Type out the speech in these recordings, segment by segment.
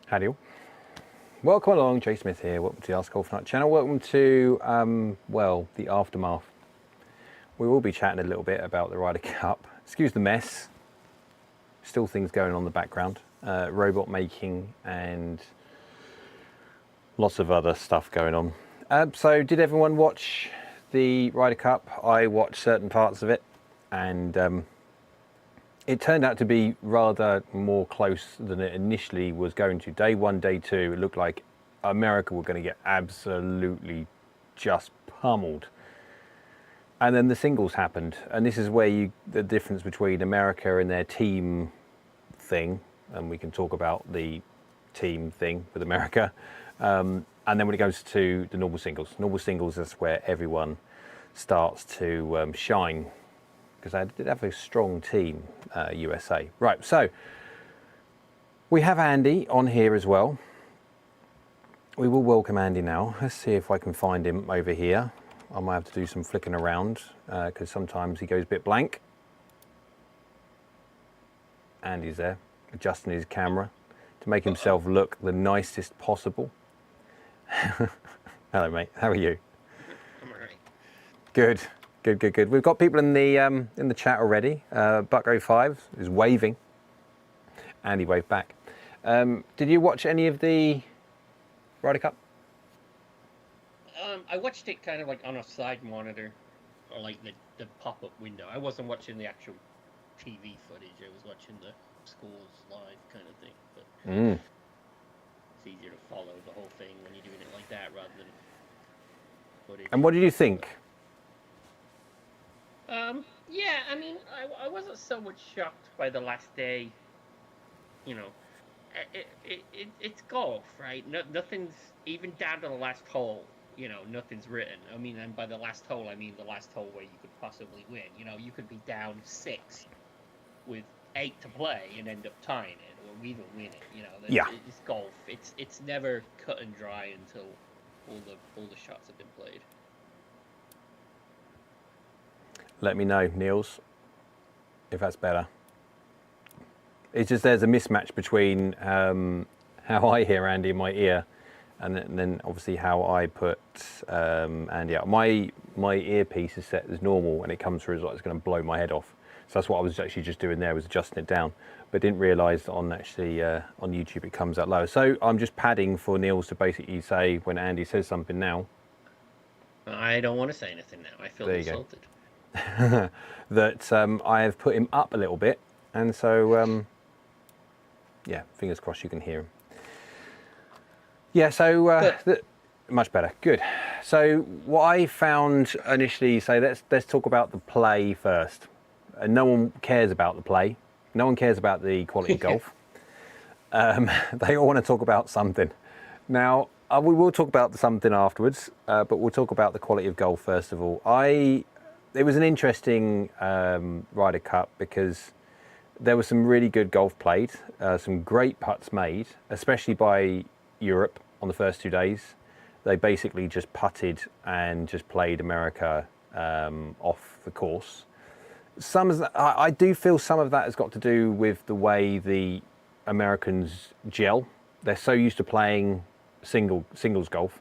Howdy all. Welcome along, Jay Smith here. Welcome to the AskGolfNut channel. Welcome to, well, the aftermath. We will be chatting a little bit about the Ryder Cup. Excuse the mess. Still things going on in the background. Robot making and lots of other stuff going on. So did everyone watch the Ryder Cup? I watched certain parts of it, and it turned out to be rather more close than it initially was going to. Day one, day two, it looked like America were going to get absolutely just pummeled. And then the singles happened. And this is where the difference between America and their team thing, and we can talk about the team thing with America. And then when it goes to the normal singles, that's where everyone starts to shine. Because they did have a strong team, USA. Right, so we have Andy on here as well. We will welcome Andy now. Let's see if I can find him over here. I might have to do some flicking around because sometimes he goes a bit blank. Andy's there, adjusting his camera to make himself look the nicest possible. Hello, mate. How are you? I'm all right. Good. Good. We've got people in the chat already. Buck05 is waving. Andy waved back. Did you watch any of the Ryder Cup? I watched it kind of like on a side monitor, or like the pop-up window. I wasn't watching the actual TV footage. I was watching the schools live kind of thing. But it's easier to follow the whole thing when you're doing it like that rather than footage. And what did you think? Yeah, I mean, I wasn't so much shocked by the last day. You know, it's golf, right? Nothing's, even down to the last hole, you know, nothing's written. I mean, and by the last hole, I mean the last hole where you could possibly win. You know, you could be down 6 with 8 to play and end up tying it or even win it. You know, yeah. It's golf. It's never cut and dry until all the shots have been played. Let me know, Niels, if that's better. It's just there's a mismatch between how I hear Andy in my ear and then obviously how I put Andy out. My earpiece is set as normal and it comes through as like it's going to blow my head off. So that's what I was actually just doing there, was adjusting it down. But didn't realise that on YouTube it comes out low. So I'm just padding for Niels to basically say when Andy says something now. I don't want to say anything now. I feel insulted. That I have put him up a little bit, and so yeah, fingers crossed you can hear him. Yeah, so much better. Good. So what I found initially, let's talk about the play first. No one cares about the play. No one cares about the quality of golf. They all want to talk about something. Now we will talk about something afterwards, but we'll talk about the quality of golf first of all. It was an interesting Ryder Cup because there was some really good golf played, some great putts made, especially by Europe on the first 2 days. They basically just putted and just played America off the course. I do feel some of that has got to do with the way the Americans gel. They're so used to playing singles golf.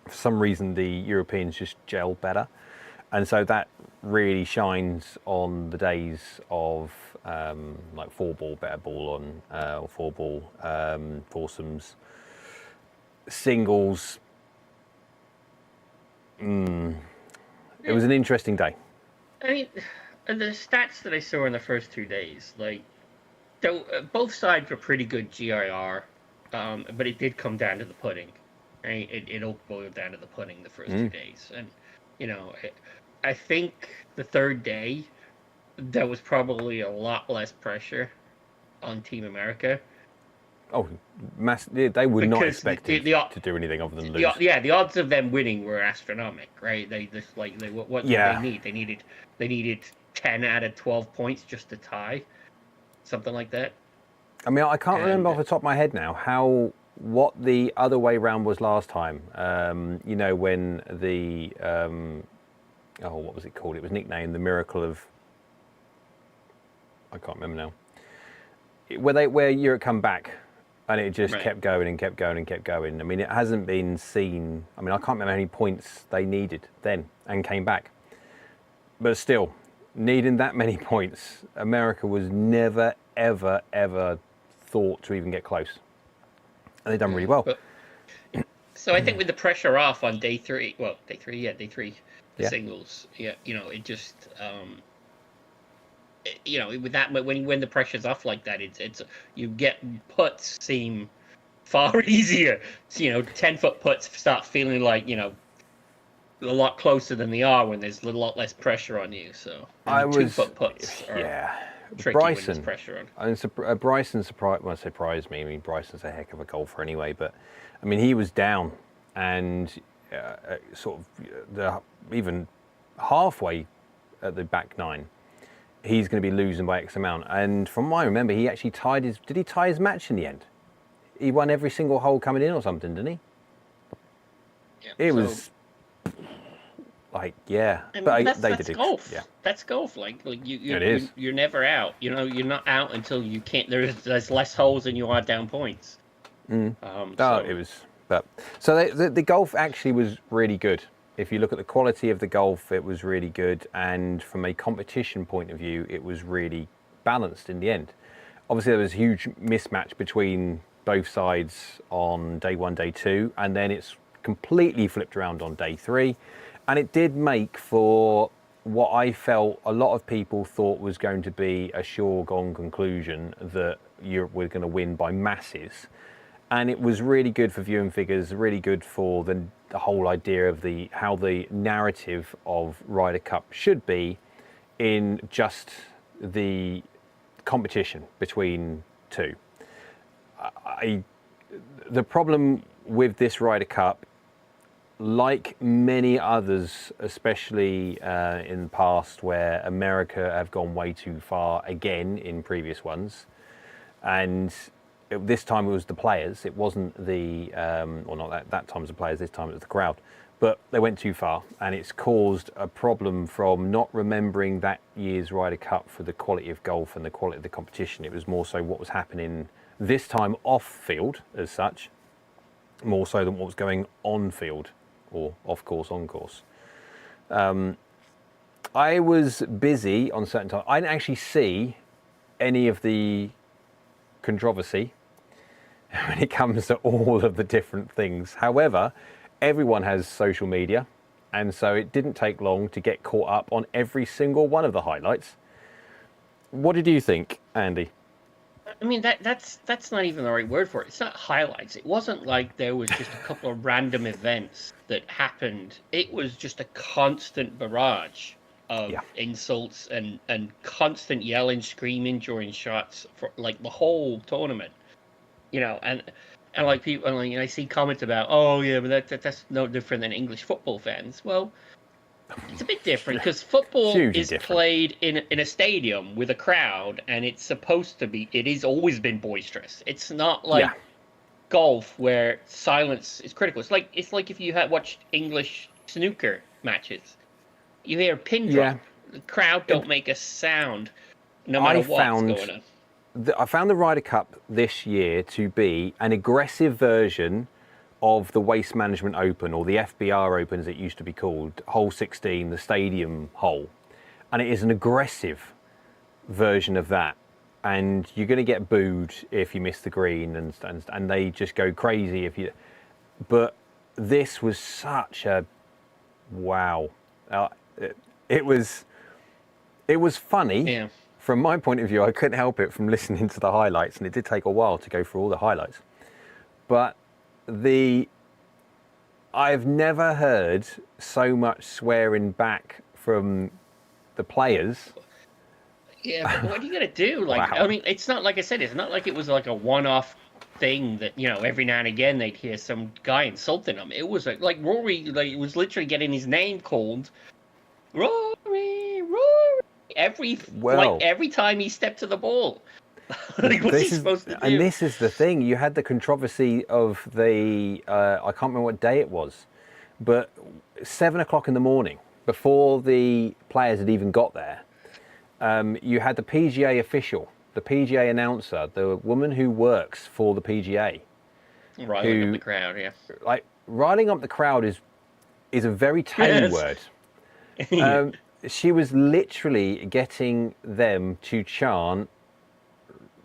For some reason, the Europeans just gel better. And so that really shines on the days of like 4-ball, better ball on, or 4-ball, foursomes, singles. It was an interesting day. I mean, the stats that I saw in the first 2 days, like, both sides were pretty good GIR, but it did come down to the putting. Right? It all boiled down to the putting the first 2 days. And, you know, I think the third day, there was probably a lot less pressure on Team America. Oh, they would not expect it to do anything other than lose. The odds of them winning were astronomical, right? They just what did they need? They needed 10 out of 12 points just to tie, something like that. I mean, I can't remember off the top of my head now what the other way round was last time. You know, when the what was it called? It was nicknamed the Miracle of, I can't remember now. Where Europe come back and it just Right. kept going and kept going and kept going. I mean, it hasn't been seen. I mean, I can't remember how many points they needed then and came back. But still, needing that many points, America was never, ever, ever thought to even get close. And they've done really well. But so I think with the pressure off on day three, the Yeah. singles, it just, with that when the pressure's off like that, it's you get putts seem far easier. So, 10-foot putts start feeling like a lot closer than they are when there's a lot less pressure on you. So I and was, 2-foot putts are tricky when there's Bryson. pressure on. I mean, Bryson surprised me. I mean, Bryson's a heck of a golfer anyway, but I mean, he was down and sort of even halfway at the back nine, he's going to be losing by X amount. And from what I remember, he actually did he tie his match in the end? He won every single hole coming in or something, didn't he? Yeah, It was like, yeah. I mean, But that's they did it. golf. Yeah. That's golf. It is. You're never out. You're not out until you can't. There's less holes than you are down points. It was. But so the golf actually was really good. If you look at the quality of the golf, it was really good, and from a competition point of view, it was really balanced in the end. Obviously, there was a huge mismatch between both sides on day one, day two, and then it's completely flipped around on day three. And it did make for what I felt a lot of people thought was going to be a sure gone conclusion that we're going to win by masses. And it was really good for viewing figures, really good for the whole idea of how the narrative of Ryder Cup should be in just the competition between two. The problem with this Ryder Cup, like many others, especially in the past where America have gone way too far again in previous ones, and this time it was the players, it wasn't that time it was the players, this time it was the crowd, but they went too far, and it's caused a problem from not remembering that year's Ryder Cup for the quality of golf and the quality of the competition. It was more so what was happening this time off field as such, more so than what was going on field or off course, on course. I was busy on certain times. I didn't actually see any of the controversy when it comes to all of the different things. However, everyone has social media, and so it didn't take long to get caught up on every single one of the highlights. What did you think, Andy? I mean, that's not even the right word for it. It's not highlights. It wasn't like there was just a couple of random events that happened. It was just a constant barrage of insults and constant yelling, screaming during shots for like the whole tournament. And like people, and I see comments about, oh yeah, but that's no different than English football fans. Well, it's a bit different because football is played in a stadium with a crowd, and it's supposed to be. It has always been boisterous. It's not like golf where silence is critical. It's like if you had watched English snooker matches, you hear a pin drop. The crowd don't make a sound, no matter what's going on. I found the Ryder Cup this year to be an aggressive version of the Waste Management Open, or the FBR Open as it used to be called, hole 16, the stadium hole. And it is an aggressive version of that. And you're going to get booed if you miss the green, and they just go crazy if you. But this was such a wow. It was funny. Yeah. From my point of view, I couldn't help it from listening to the highlights, and it did take a while to go through all the highlights. But I've never heard so much swearing back from the players. Yeah, but what are you gonna do? Like, wow. I mean, it's not like I said. It's not like it was like a one-off thing that every now and again they'd hear some guy insulting them. It was like Rory, it was literally getting his name called, Rory. Every time he stepped to the ball. What's he supposed to do? And this is the thing. You had the controversy of the, I can't remember what day it was, but 7 o'clock in the morning, before the players had even got there, you had the PGA official the PGA announcer, the woman who works for the PGA. Riling up the crowd, yeah. Like, riling up the crowd is a very tame word. She was literally getting them to chant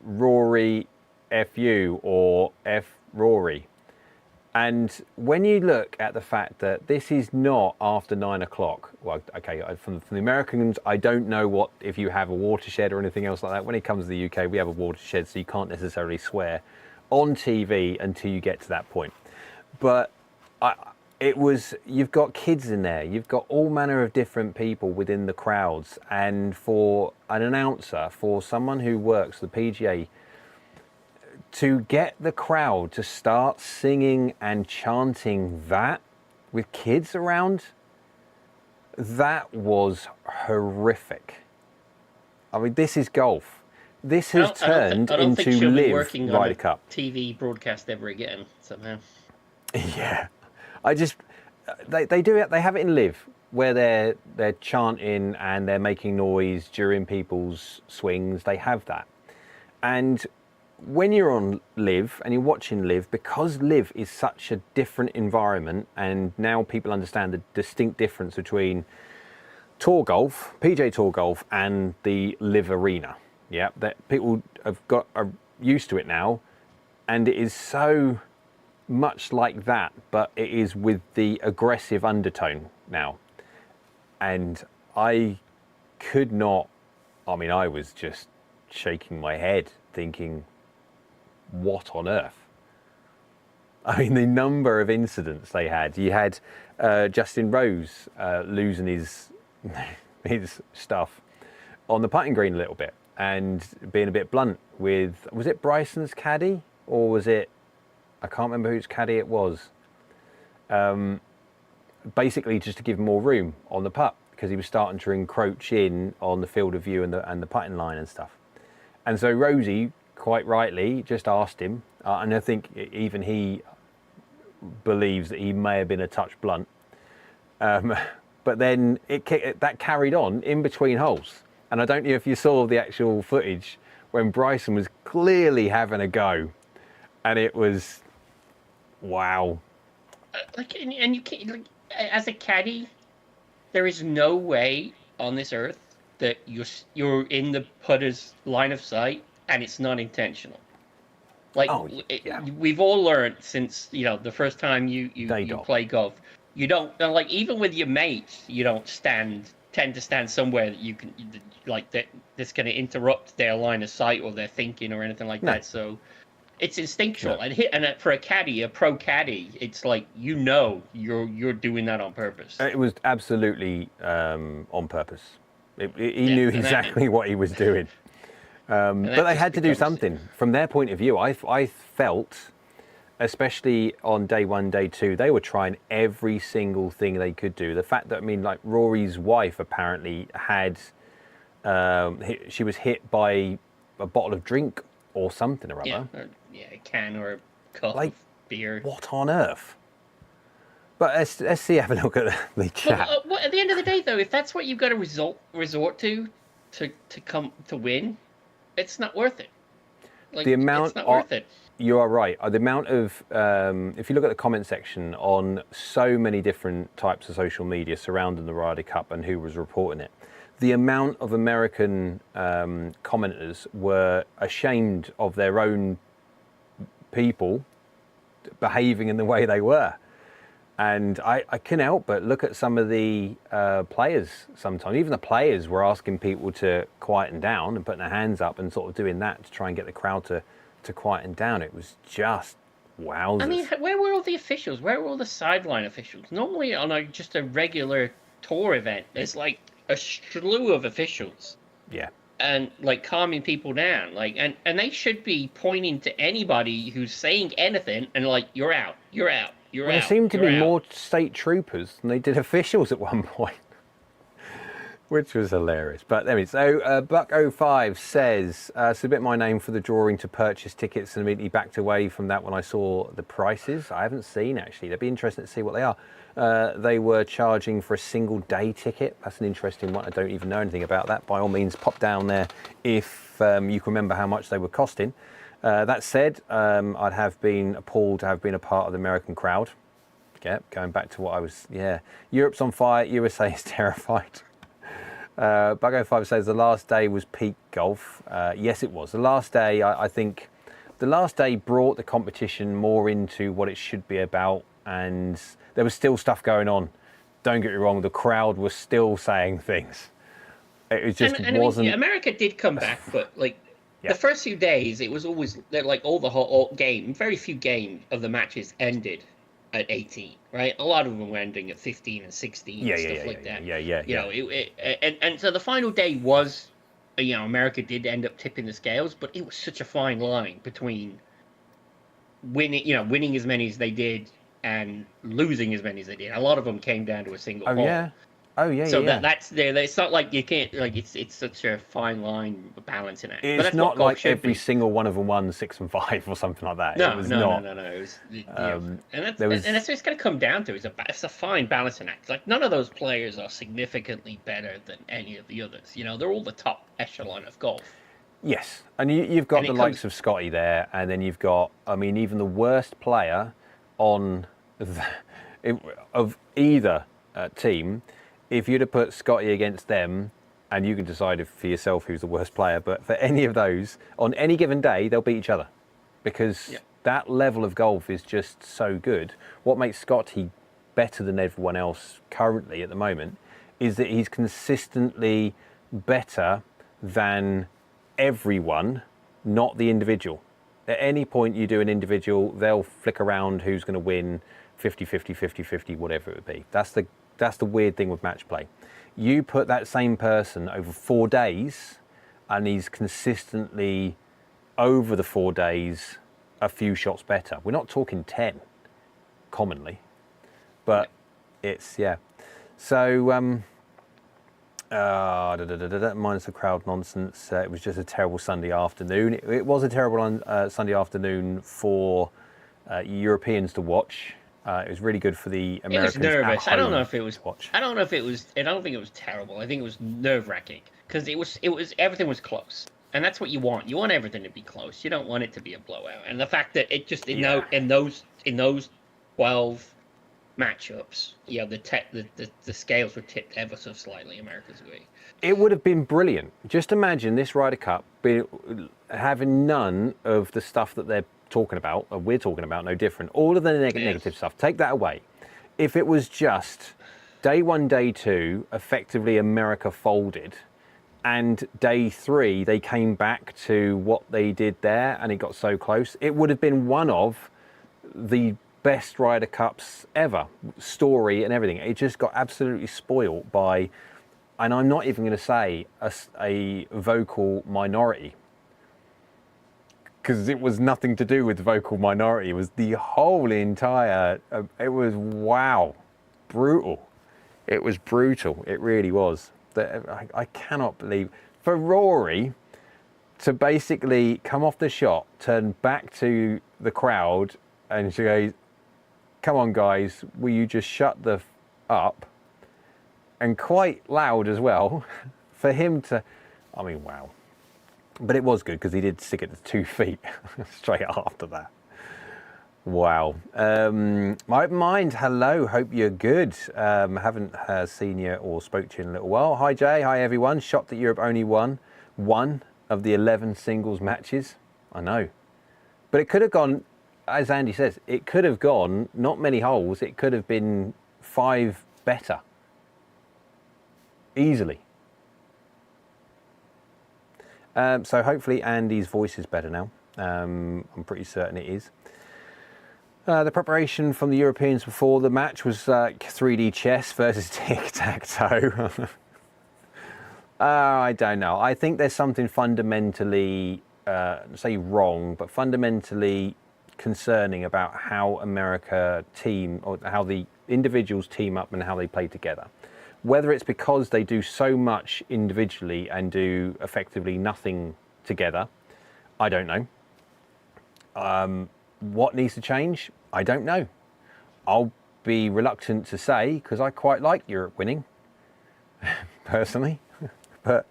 Rory F you or F Rory. And when you look at the fact that this is not after 9 o'clock, well, okay, from the Americans, I don't know what, if you have a watershed or anything else like that. When it comes to the UK, we have a watershed, so you can't necessarily swear on TV until you get to that point. But you've got kids in there, you've got all manner of different people within the crowds, and for an announcer, for someone who works the PGA, to get the crowd to start singing and chanting that with kids around, that was horrific. I mean, this is golf. This has turned into live Ryder Cup. TV broadcast ever again somehow. Yeah, they do it. They have it in live where they're chanting and they're making noise during people's swings. They have that, and when you're on live and you're watching live, because live is such a different environment, and now people understand the distinct difference between tour golf, PGA Tour golf, and the live arena. Yeah, that people are used to it now, and it is so much like that, but it is with the aggressive undertone now. And I could not, I mean, I was just shaking my head thinking, what on earth? I mean, the number of incidents they had. You had Justin Rose losing his stuff on the putting green a little bit and being a bit blunt with, was it Bryson's caddy or was it, I can't remember whose caddy it was. Basically just to give him more room on the putt because he was starting to encroach in on the field of view and the putting line and stuff. And so Rosie, quite rightly, just asked him, and I think even he believes that he may have been a touch blunt. But then that carried on in between holes. And I don't know if you saw the actual footage when Bryson was clearly having a go, and it was, wow. And you can't, as a caddy, there is no way on this earth that you're in the putter's line of sight and it's not intentional. Like, we've all learned since, the first time you play golf, you don't, like, even with your mates, you don't tend to stand somewhere that you can, like, that's going to interrupt their line of sight or their thinking or anything like that. So it's instinctual. Yeah. And for a caddy, a pro caddy, it's like, you're doing that on purpose. It was absolutely on purpose. He knew exactly what he was doing. But they had to do something. From their point of view, I felt, especially on day one, day two, they were trying every single thing they could do. The fact that, I mean, like Rory's wife apparently had, she was hit by a bottle of drink or something or other. A can or a cup of beer. What on earth? But let's see, have a look at the chat. Well, at the end of the day, though, if that's what you've got to resort to come to win, it's not worth it. Like, the amount it's not worth it. You are right. The amount of, if you look at the comment section on so many different types of social media surrounding the Ryder Cup and who was reporting it, the amount of American commenters were ashamed of their own people behaving in the way they were. And I couldn't help but look at some of the players sometimes. Even the players were asking people to quieten down and putting their hands up and sort of doing that to try and get the crowd to quieten down. It was just wowzers. I mean, where were all the officials? Where were all the sideline officials? Normally on just a regular tour event, there's like a slew of officials. Yeah. And like calming people down. Like and they should be pointing to anybody who's saying anything and like, you're out, you're out. There seemed to be more state troopers than they did officials at one point. Which was hilarious. But anyway, so Buck05 says, submit my name for the drawing to purchase tickets, and immediately backed away from that when I saw the prices. I haven't seen, actually. It'd be interesting to see what they are. They were charging for a single day ticket. That's an interesting one. I don't even know anything about that. By all means, pop down there if you can remember how much they were costing. That said, I'd have been appalled to have been a part of the American crowd. Yeah, going back to what I was, yeah. Europe's on fire, USA is terrified. Buggo5 says the last day was peak golf. Yes, it was. The last day, I think, the last day brought the competition more into what it should be about, and there was still stuff going on. Don't get me wrong, the crowd was still saying things. It just wasn't. I mean, America did come back, but like Yeah. the first few days, it was always like all the whole game. Very few games of the matches ended at 18, right? A lot of them were ending at 15 and 16 and stuff like that. You know, and so the final day was, you know, America did end up tipping the scales, but it was such a fine line between winning as many as they did and losing as many as they did. A lot of them came down to a single hole. So that's there. It's not like you can't, like, it's such a fine line balancing act. It's not like every single one of them won 6 and 5 or something like that. No. It was It was, and that's what it's going to come down to. It's a fine balancing act. Like, none of those players are significantly better than any of the others. You know, they're all the top echelon of golf. Yes, and you've got the likes of Scotty there, and then you've got, I mean, even the worst player of either team. If you'd have put Scotty against them, and you can decide for yourself who's the worst player, but for any of those, on any given day, they'll beat each other. Because that level of golf is just so good. What makes Scotty better than everyone else currently at the moment is that he's consistently better than everyone, not the individual. At any point you do an individual, they'll flick around who's going to win 50-50, 50-50, whatever it would be. That's the weird thing with match play. You put that same person over 4 days, and he's consistently, over the 4 days, a few shots better. We're not talking 10, commonly, but it's, yeah. So, minus the crowd nonsense, it was just a terrible Sunday afternoon. It was a terrible Sunday afternoon for Europeans to watch. It was really good for the Americans. It was nervous. I don't know if it was. I don't think it was terrible. I think it was nerve-wracking because it was everything was close, and that's what you want. You want everything to be close. You don't want it to be a blowout. And the fact that it just in those 12 matchups, you know, the scales were tipped ever so slightly America's way. It would have been brilliant. Just imagine this Ryder Cup having none of the stuff that they're talking about, or we're talking about, no different. All of the negative stuff, take that away. If it was just day 1, day 2, effectively America folded, and day 3 they came back to what they did there, and it got so close, it would have been one of the best Ryder Cups ever, story and everything. It just got absolutely spoiled by, and I'm not even going to say a vocal minority, because it was nothing to do with the vocal minority. It was the whole entire, it was, wow, brutal. It was brutal. It really was. I cannot believe, for Rory to basically come off the shot, turn back to the crowd, and she goes, come on guys, will you just shut the up? And quite loud as well, for him to, I mean, wow. But it was good because he did stick it to 2 feet straight after that. Wow. My open mind, hello, hope you're good. Haven't seen you or spoke to you in a little while. Hi Jay, hi everyone. Shocked that Europe only won 1 of the 11 singles matches. I know. But it could have gone, as Andy says, it could have gone not many holes. It could have been 5 better. Easily. So hopefully Andy's voice is better now. I'm pretty certain it is. The preparation from the Europeans before the match was like 3D chess versus tic-tac-toe. I don't know. I think there's something fundamentally, say wrong, but fundamentally concerning about how America team, or how the individuals team up and how they play together. Whether it's because they do so much individually and do effectively nothing together, I don't know. What needs to change? I don't know. I'll be reluctant to say because I quite like Europe winning, personally. But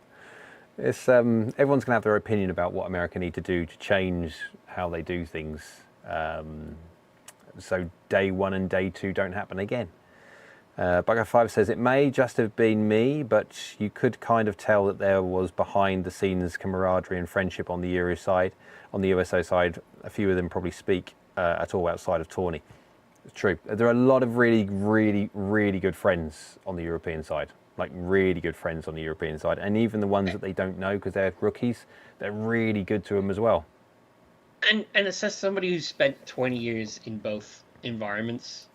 it's everyone's going to have their opinion about what America need to do to change how they do things, so day 1 and day 2 don't happen again. Bugger5 says it may just have been me, but you could kind of tell that there was behind the scenes camaraderie and friendship on the Euro side. On the USO side, a few of them probably speak at all outside of tourney. It's true. There are a lot of really, really, really good friends on the European side. Like really good friends on the European side. And even the ones that they don't know because they're rookies, they're really good to them as well. And it says somebody who's spent 20 years in both environments.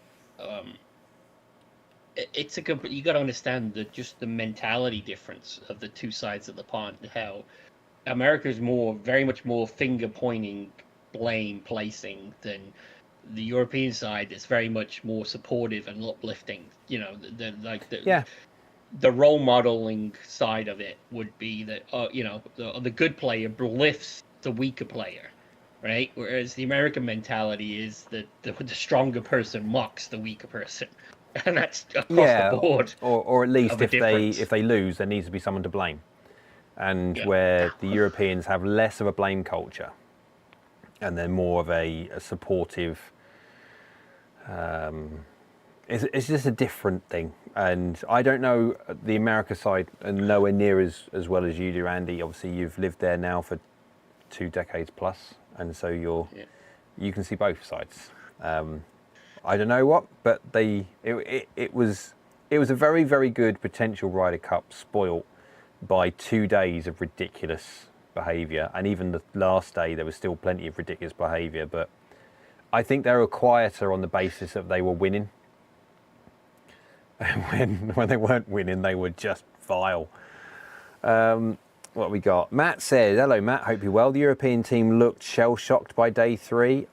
It's a good, you got to understand just the mentality difference of the two sides of the pond. How America's very much more finger pointing, blame placing than the European side is very much more supportive and uplifting. You know, the role modeling side of it would be that the good player lifts the weaker player, right? Whereas the American mentality is that the stronger person mocks the weaker person. And that's across the board. Or at least if they lose, there needs to be someone to blame. And where the Europeans have less of a blame culture, and they're more of a supportive. It's just a different thing. And I don't know the America side, and nowhere near as well as you do, Andy. Obviously, you've lived there now for 2 decades plus, and so you can see both sides. I don't know what, but it was a very, very good potential Ryder Cup spoilt by 2 days of ridiculous behaviour, and even the last day there was still plenty of ridiculous behaviour. But I think they were quieter on the basis that they were winning. And when they weren't winning, they were just vile. What we got? Matt says, "Hello, Matt. Hope you're well. The European team looked shell-shocked by day 3.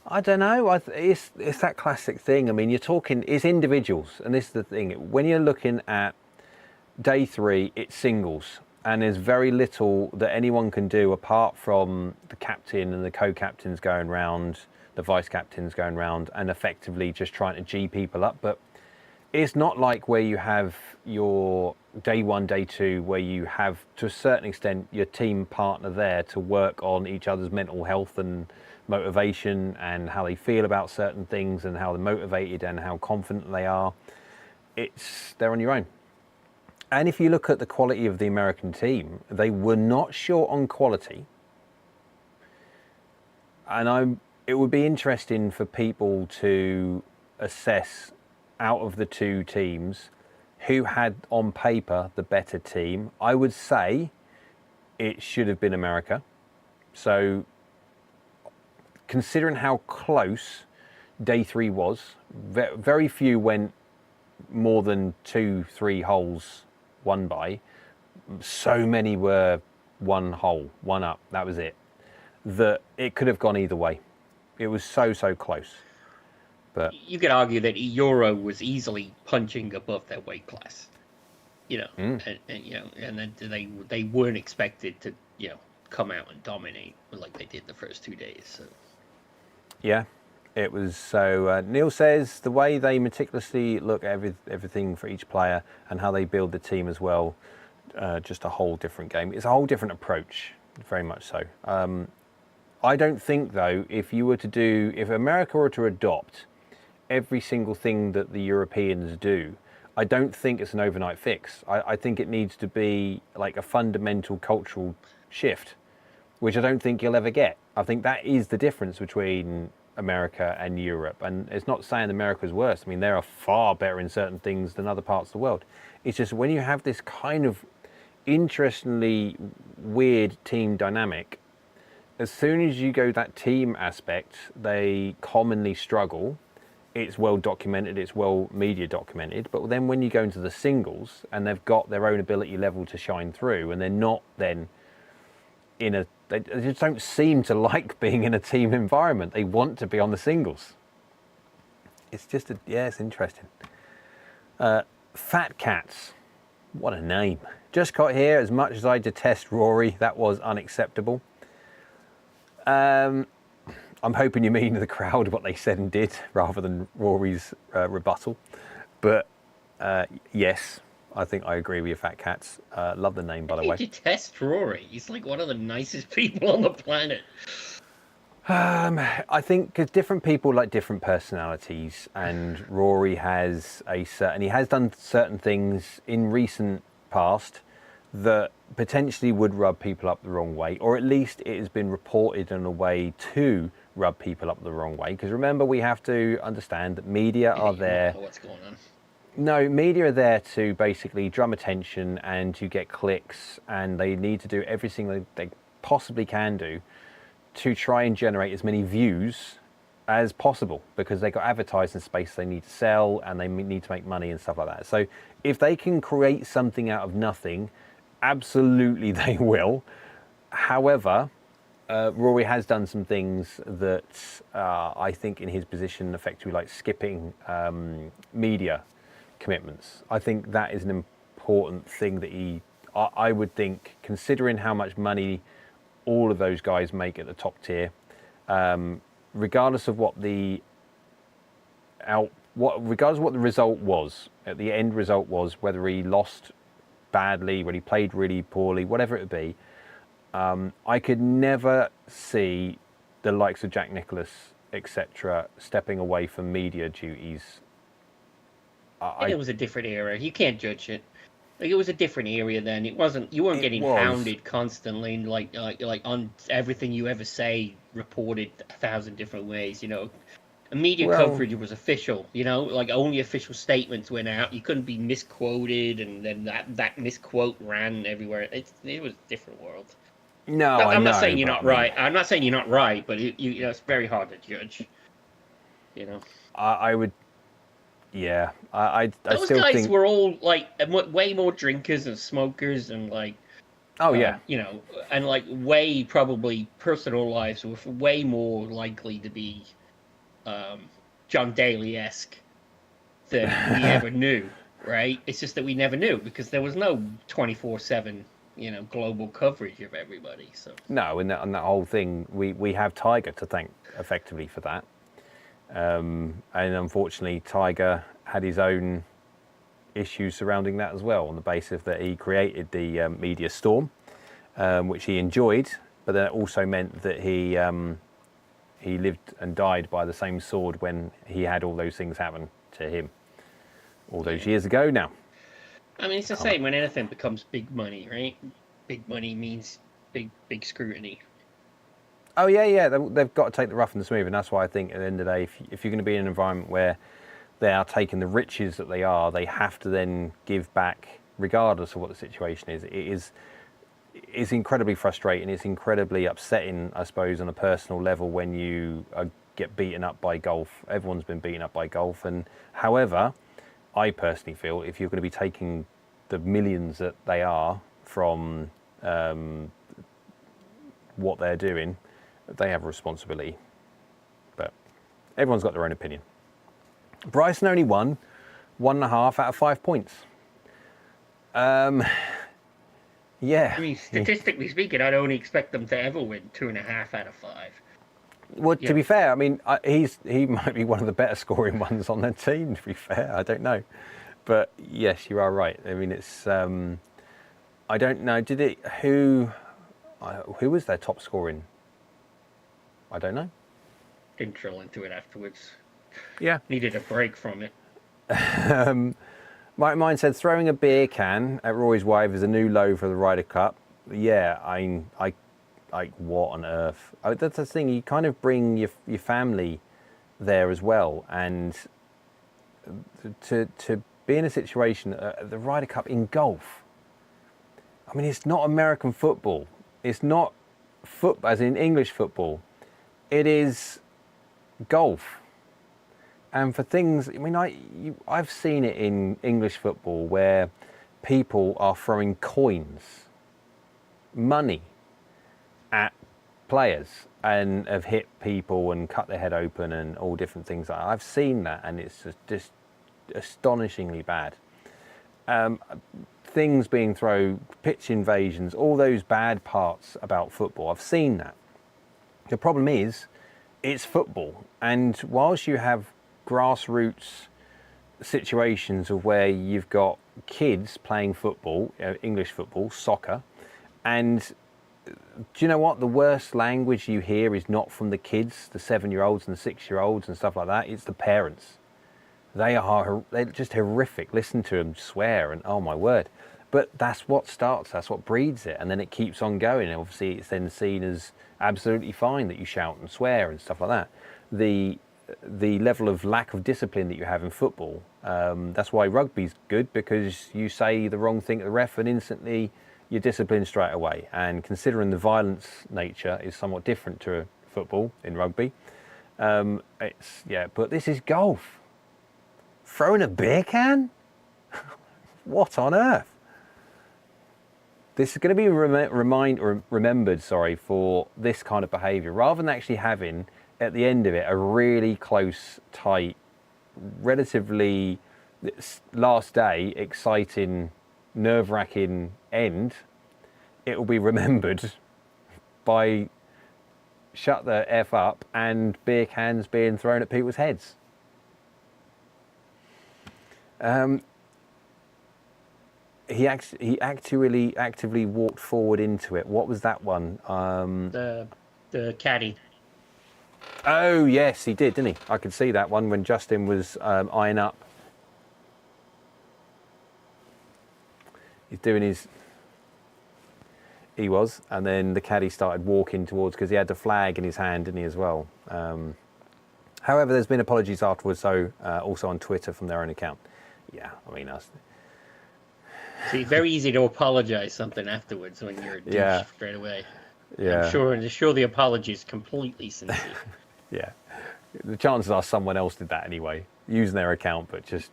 I don't know. It's that classic thing. I mean, you're talking, it's individuals, and this is the thing. When you're looking at day 3, it's singles, and there's very little that anyone can do apart from the captain and the co-captains going round, the vice captains going round, and effectively just trying to G people up. But it's not like where you have your day 1, day 2, where you have, to a certain extent, your team partner there to work on each other's mental health and motivation and how they feel about certain things and how they're motivated and how confident they are. They're on your own. And if you look at the quality of the American team, they were not short on quality. And it would be interesting for people to assess, out of the 2 teams, who had on paper the better team. I would say it should have been America. So considering how close day 3 was, very few went more than 2-3 holes won by. So many were 1 hole, 1 up, that was it. That it could have gone either way. It was so close. But you could argue that Euro was easily punching above their weight class. And then they weren't expected to, come out and dominate like they did the first 2 days. So. Yeah, it was. So Neil says the way they meticulously look at everything for each player and how they build the team as well, just a whole different game. It's a whole different approach, very much so. I don't think, though, if America were to adopt every single thing that the Europeans do, I don't think it's an overnight fix. I think it needs to be like a fundamental cultural shift, which I don't think you'll ever get. I think that is the difference between America and Europe. And it's not saying America's worse. I mean, they are far better in certain things than other parts of the world. It's just when you have this kind of interestingly weird team dynamic, as soon as you go that team aspect, they commonly struggle. It's well documented, it's well media documented. But then when you go into the singles and they've got their own ability level to shine through, and they're not then they just don't seem to like being in a team environment. They want to be on the singles. It's just it's interesting. Fat Cats. What a name. Just got here. As much as I detest Rory, that was unacceptable. I'm hoping you mean the crowd what they said and did rather than Rory's rebuttal. But yes, I think I agree with you, Fat Cats. Love the name, by the way. You detest Rory. He's like one of the nicest people on the planet. I think because different people like different personalities, and Rory has he has done certain things in recent past that potentially would rub people up the wrong way, or at least it has been reported in a way to rub people up the wrong way. Because remember, we have to understand that media are there. What's going on? No, media are there to basically drum attention and to get clicks, and they need to do everything they possibly can do to try and generate as many views as possible, because they've got advertising space they need to sell and they need to make money and stuff like that. So if they can create something out of nothing, absolutely they will. However, Rory has done some things that I think in his position effectively like skipping media commitments. I think that is an important thing that I would think, considering how much money all of those guys make at the top tier, regardless of what the result was, at the end result was, whether he lost badly, whether he played really poorly, whatever it be, I could never see the likes of Jack Nicklaus, etc., stepping away from media duties. It was a different era. You can't judge it. Like, it was a different area then. It wasn't. You weren't getting hounded constantly, like on everything you ever say reported 1,000 different ways. You know, media coverage was official. You know, like only official statements went out. You couldn't be misquoted, and then that misquote ran everywhere. It was a different world. No, I'm not saying you're not right. I'm not saying you're not right, but you know, it's very hard to judge. You know, I would. Yeah, I those still guys think were all like way more drinkers and smokers and like. Oh yeah, you know, and like way probably personal lives were way more likely to be John Daly-esque than we ever knew, right? It's just that we never knew because there was no 24/7, you know, global coverage of everybody. So no, and that whole thing, we have Tiger to thank effectively for that. And unfortunately, Tiger had his own issues surrounding that as well, on the basis that he created the media storm, which he enjoyed, but then it also meant that he lived and died by the same sword when he had all those things happen to him all those years ago now. I mean, it's the same when anything becomes big money, right? Big money means big scrutiny. Oh yeah, they've got to take the rough and the smooth, and that's why I think at the end of the day, if you're going to be in an environment where they are taking the riches that they are, they have to then give back, regardless of what the situation is. It's incredibly frustrating. It's incredibly upsetting, I suppose, on a personal level when you get beaten up by golf. Everyone's been beaten up by golf, and however, I personally feel if you're going to be taking the millions that they are from what they're doing, they have a responsibility. But everyone's got their own opinion. Bryson only won 1.5 out of 5 points. Yeah. I mean, statistically speaking, I'd only expect them to ever win 2.5 out of 5. Well, to be fair, I mean, he might be one of the better scoring ones on their team, to be fair. I don't know. But yes, you are right. I mean, it's, I don't know. Who was their top scoring? I don't know. Didn't drill into it afterwards. Yeah. Needed a break from it. Mine said throwing a beer can at Rory's wife is a new low for the Ryder Cup. Yeah, I what on earth? That's the thing. You kind of bring your family there as well, and to be in a situation, the Ryder Cup in golf. I mean, it's not American football. It's not football, as in English football. It is golf. And for things, I mean, I've seen it in English football where people are throwing coins, money, at players and have hit people and cut their head open and all different things like that. I've seen that, and it's just astonishingly bad. Things being thrown, pitch invasions, all those bad parts about football. I've seen that. The problem is, it's football, and whilst you have grassroots situations of where you've got kids playing football, English football, soccer, and do you know what? The worst language you hear is not from the kids, the 7-year-olds and the 6-year-olds and stuff like that. It's the parents. They're just horrific. Listen to them swear and oh my word. But that's what starts, that's what breeds it. And then it keeps on going. And obviously it's then seen as absolutely fine that you shout and swear and stuff like that. The level of lack of discipline that you have in football, that's why rugby's good, because you say the wrong thing to the ref and instantly you're disciplined straight away. And considering the violence nature is somewhat different to football in rugby, but this is golf. Throwing a beer can? What on earth? This is going to be remembered for this kind of behaviour, rather than actually having at the end of it a really close, tight, relatively last day, exciting, nerve-wracking end. It will be remembered by shut the F up and beer cans being thrown at people's heads. He actually actively walked forward into it. What was that one? The caddy. Oh yes, he did, didn't he? I could see that one when Justin was eyeing up. He's doing his. He was, and then the caddy started walking towards, because he had the flag in his hand, didn't he, as well? However, there's been apologies afterwards, so also on Twitter from their own account. Yeah, I mean, that's. See, very easy to apologize something afterwards when you're a douche straight away. Yeah. I'm sure the apology is completely sincere. Yeah. The chances are someone else did that anyway, using their account, but just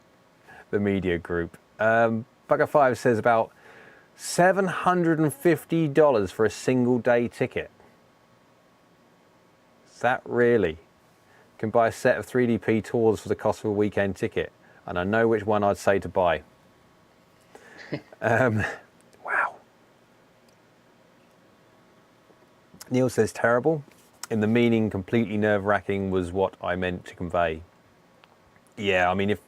the media group. Bugger5 says about $750 for a single day ticket. Is that really? Can buy a set of 3DP tours for the cost of a weekend ticket, and I know which one I'd say to buy. Wow. Neil says terrible. In the meaning, completely nerve-wracking was what I meant to convey. Yeah, I mean, if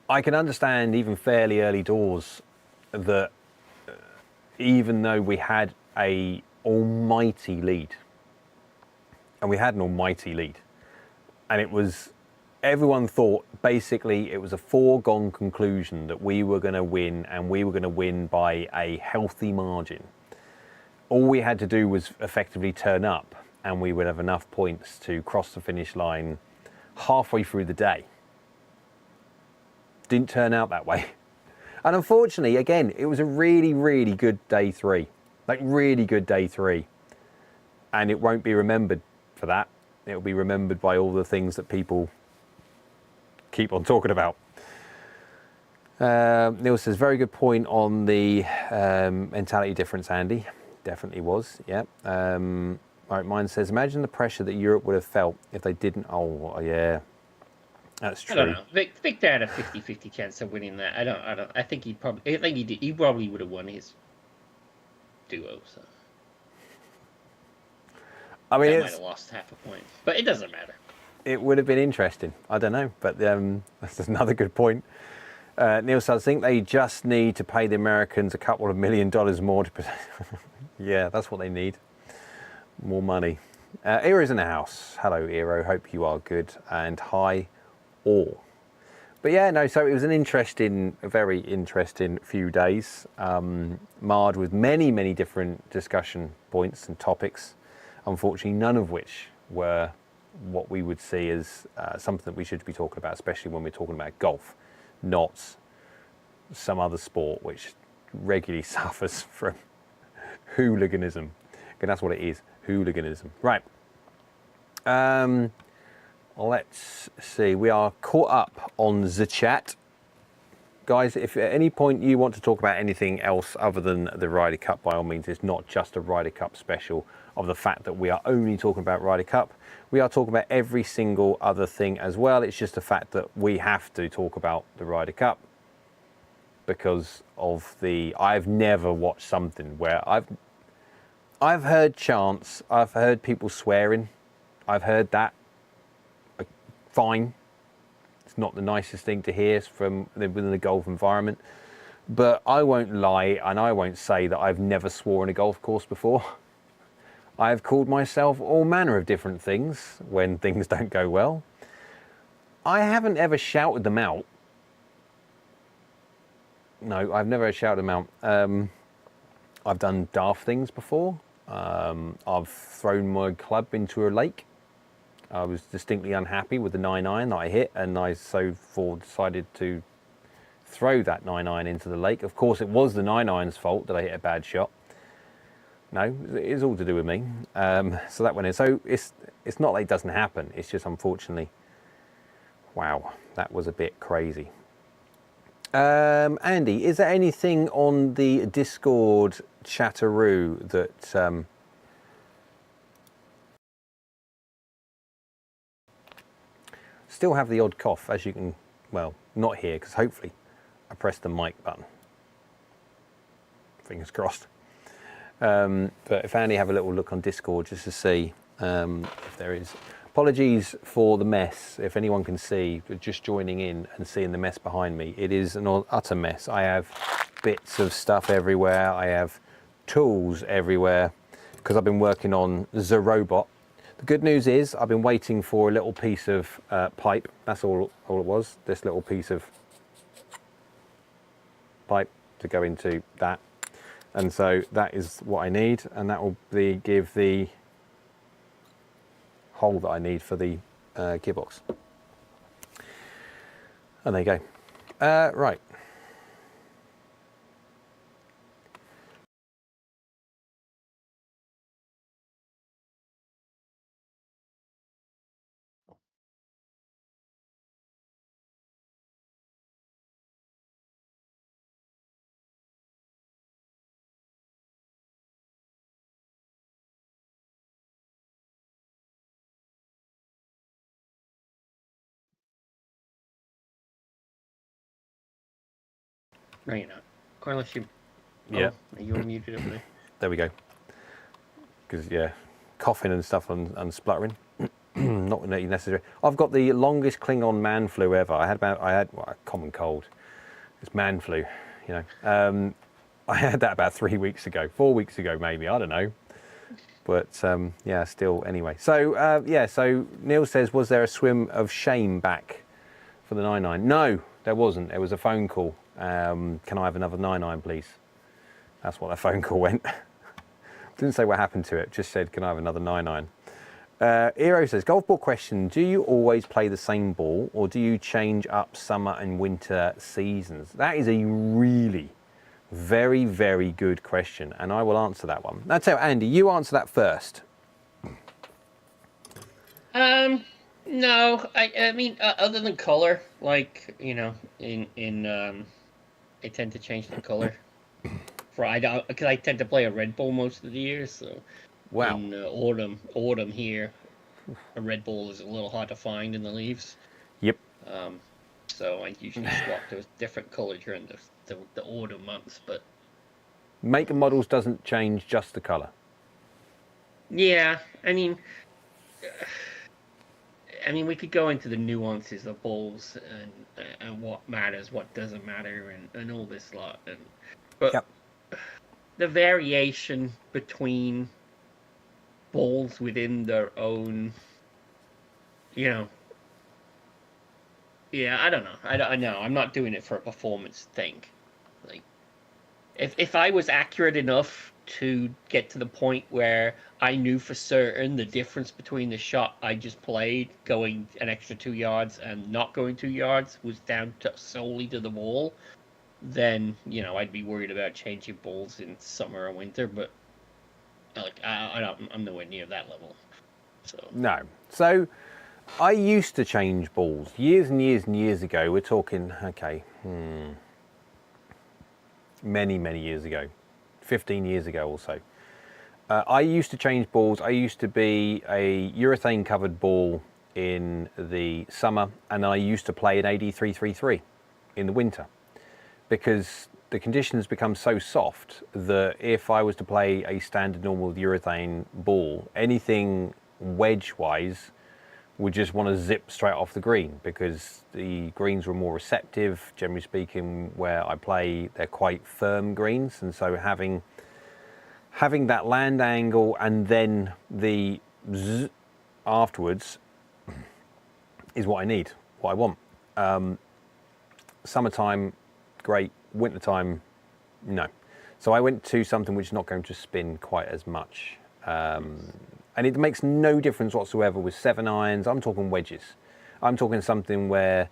I can understand even fairly early doors that even though we had a almighty lead, and we had an almighty lead, and it was, everyone thought basically it was a foregone conclusion that we were going to win, and we were going to win by a healthy margin. All we had to do was effectively turn up, and we would have enough points to cross the finish line halfway through the day. Didn't turn out that way. And unfortunately, again, it was a really, really good day 3. Like, really good day 3. And it won't be remembered for that. It'll be remembered by all the things that people keep on talking about. Neil says, very good point on the mentality difference, Andy. Definitely was, yeah. All right, mine says, imagine the pressure that Europe would have felt if they didn't. Oh, yeah. That's true. I don't know. Victor had a 50-50 chance of winning that. I think he probably would have won his duo. So I mean, he might have lost half a point, but it doesn't matter. It would have been interesting. I don't know, but that's another good point. Neil says, I think they just need to pay the Americans a couple of $1 million more to. Yeah, that's what they need. More money. Eero's in the house. Hello, Eero. Hope you are good. And hi, all. But yeah, no, so it was a very interesting few days. Marred with many, many different discussion points and topics. Unfortunately, none of which were what we would see as something that we should be talking about, especially when we're talking about golf, not some other sport which regularly suffers from hooliganism. And that's what it is, hooliganism. Right. Let's see. We are caught up on the chat. guys, if at any point you want to talk about anything else other than the Ryder Cup, by all means, it's not just a Ryder Cup special of the fact that we are only talking about Ryder Cup. We are talking about every single other thing as well. It's just the fact that we have to talk about the Ryder Cup because of I've never watched something where I've heard chants, I've heard people swearing, I've heard that. Fine. It's not the nicest thing to hear from within the golf environment, but I won't lie and I won't say that I've never sworn a golf course before. I've called myself all manner of different things when things don't go well. I haven't ever shouted them out. No, I've never shouted them out. I've done daft things before. I've thrown my club into a lake. I was distinctly unhappy with the 9-iron that I hit, and I so decided to throw that 9-iron into the lake. Of course, it was the 9-iron's fault that I hit a bad shot. No, it's all to do with me. So that went in. So it's not like it doesn't happen. It's just unfortunately, wow, that was a bit crazy. Andy, is there anything on the Discord chatteroo that still have the odd cough, as you can, well, not hear, because hopefully I pressed the mic button. Fingers crossed. But if Andy have a little look on Discord just to see if there is. Apologies for the mess. If anyone can see, just joining in and seeing the mess behind me, it is an utter mess. I have bits of stuff everywhere. I have tools everywhere because I've been working on the robot. The good news is I've been waiting for a little piece of pipe. That's all it was. This little piece of pipe to go into that. And so that is what I need, and that will give the hole that I need for the gearbox. And there you go. Right. No, you're not. Carlos, you... Yeah. Oh, are you unmuted over there? There we go. Because, yeah, coughing and stuff and spluttering. Not necessary. I've got the longest Klingon man flu ever. I had a common cold. It's man flu, you know. I had that about 4 weeks ago, maybe. I don't know. But yeah, still anyway. So yeah, so Neil says, was there a swim of shame back for the 9-iron? No, there wasn't. It was a phone call. Can I have another 9-iron, please? That's what that phone call went. Didn't say what happened to it. Just said, can I have another 9-iron? Eero says, golf ball question. Do you always play the same ball, or do you change up summer and winter seasons? That is a really very, very good question, and I will answer that one. Now, tell Andy, you answer that first. No, I mean, other than color, like, you know, I tend to change the color. Because I tend to play a red ball most of the year, so Wow. in autumn here, a red ball is a little hard to find in the leaves. Yep. So I usually swap to a different color during the autumn months, but Make and models doesn't change, just the color. yeah, I mean, we could go into the nuances of balls and what matters, what doesn't matter, and all this lot. But yep. The variation between balls within their own, you know, yeah, I don't know. I know I'm not doing it for a performance thing. Like, if I was accurate enough to get to the point where I knew for certain the difference between the shot I just played going an extra 2 yards and not going 2 yards was down solely to the ball, then, you know, I'd be worried about changing balls in summer or winter. But like, I'm nowhere near that level. So no. So I used to change balls years and years and years ago. We're talking, okay, many, many years ago, 15 years ago or so. I used to change balls. I used to be a urethane covered ball in the summer, and I used to play an AD333 in the winter, because the conditions become so soft that if I was to play a standard normal urethane ball, anything wedge wise would just want to zip straight off the green, because the greens were more receptive. Generally speaking, where I play, they're quite firm greens, and so having that land angle and then the zzz afterwards is what I need, what I want. Summertime, great. Wintertime, no. So I went to something which is not going to spin quite as much. And it makes no difference whatsoever with 7 irons. I'm talking wedges. I'm talking something where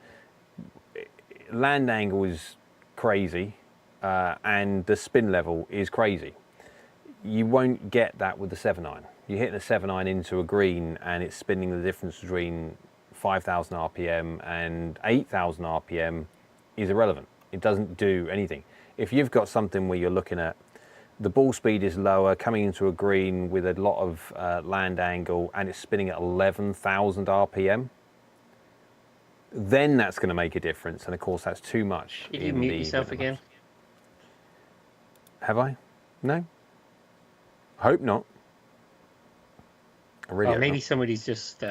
land angle is crazy and the spin level is crazy. You won't get that with the 7 iron. You hit the 7 iron into a green and it's spinning the difference between 5,000 RPM and 8,000 RPM is irrelevant. It doesn't do anything. If you've got something where you're looking at the ball speed is lower, coming into a green with a lot of land angle, and it's spinning at 11,000 RPM, then that's going to make a difference. And of course, that's too much. Did you mute yourself again? Have I? No. I hope not. I really Well, hope maybe not. somebody's just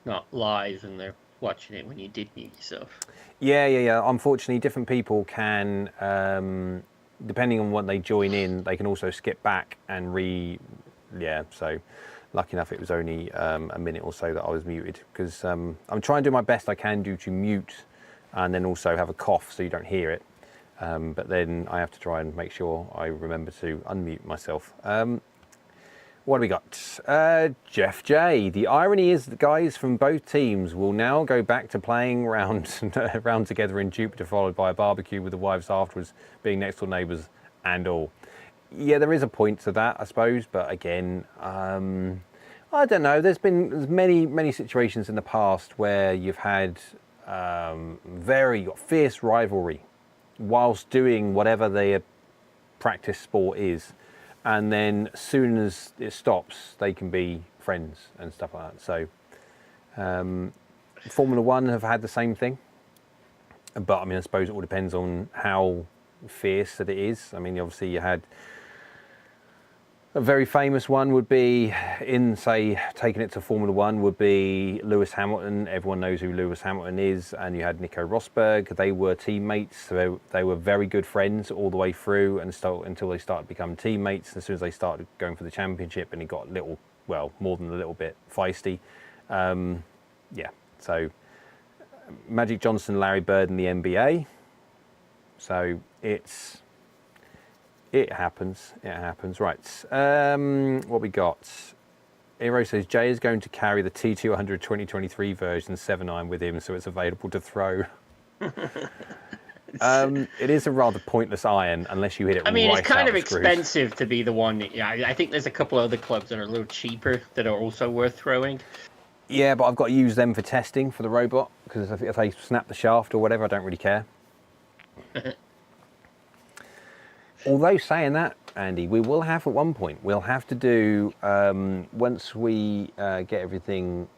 not live and they're watching it when you did mute yourself. Yeah. Unfortunately, different people can, depending on what they join in, they can also skip back and so lucky enough it was only a minute or so that I was muted, because I'm trying to do my best I can do to mute and then also have a cough so you don't hear it, but then I have to try and make sure I remember to unmute myself. What do we got? Jeff J. The irony is that guys from both teams will now go back to playing round together in Jupiter, followed by a barbecue with the wives afterwards, being next door neighbours and all. Yeah, there is a point to that, I suppose, but again, I don't know. There's many situations in the past where you've had very fierce rivalry whilst doing whatever their practice sport is. And then as soon as it stops, they can be friends and stuff like that. So Formula One have had the same thing. But I mean, I suppose it all depends on how fierce that it is. I mean, obviously you had a very famous one would be in, say, taking it to Formula One would be Lewis Hamilton. Everyone knows who Lewis Hamilton is. And you had Nico Rosberg. They were teammates. So they were very good friends all the way through until they started to become teammates. As soon as they started going for the championship and it got more than a little bit feisty. So Magic Johnson, Larry Bird in the NBA. So it happens. Right. What we got? Eero says Jay is going to carry the T200 2023 version 7 iron with him, so it's available to throw. It is a rather pointless iron unless you hit it. I mean, right it's kind out of screws. expensive to be the one. I think there's a couple other clubs that are a little cheaper that are also worth throwing. Yeah, but I've got to use them for testing for the robot, because if they snap the shaft or whatever, I don't really care. Although saying that, Andy, we will have at one point, we'll have to do, once we get everything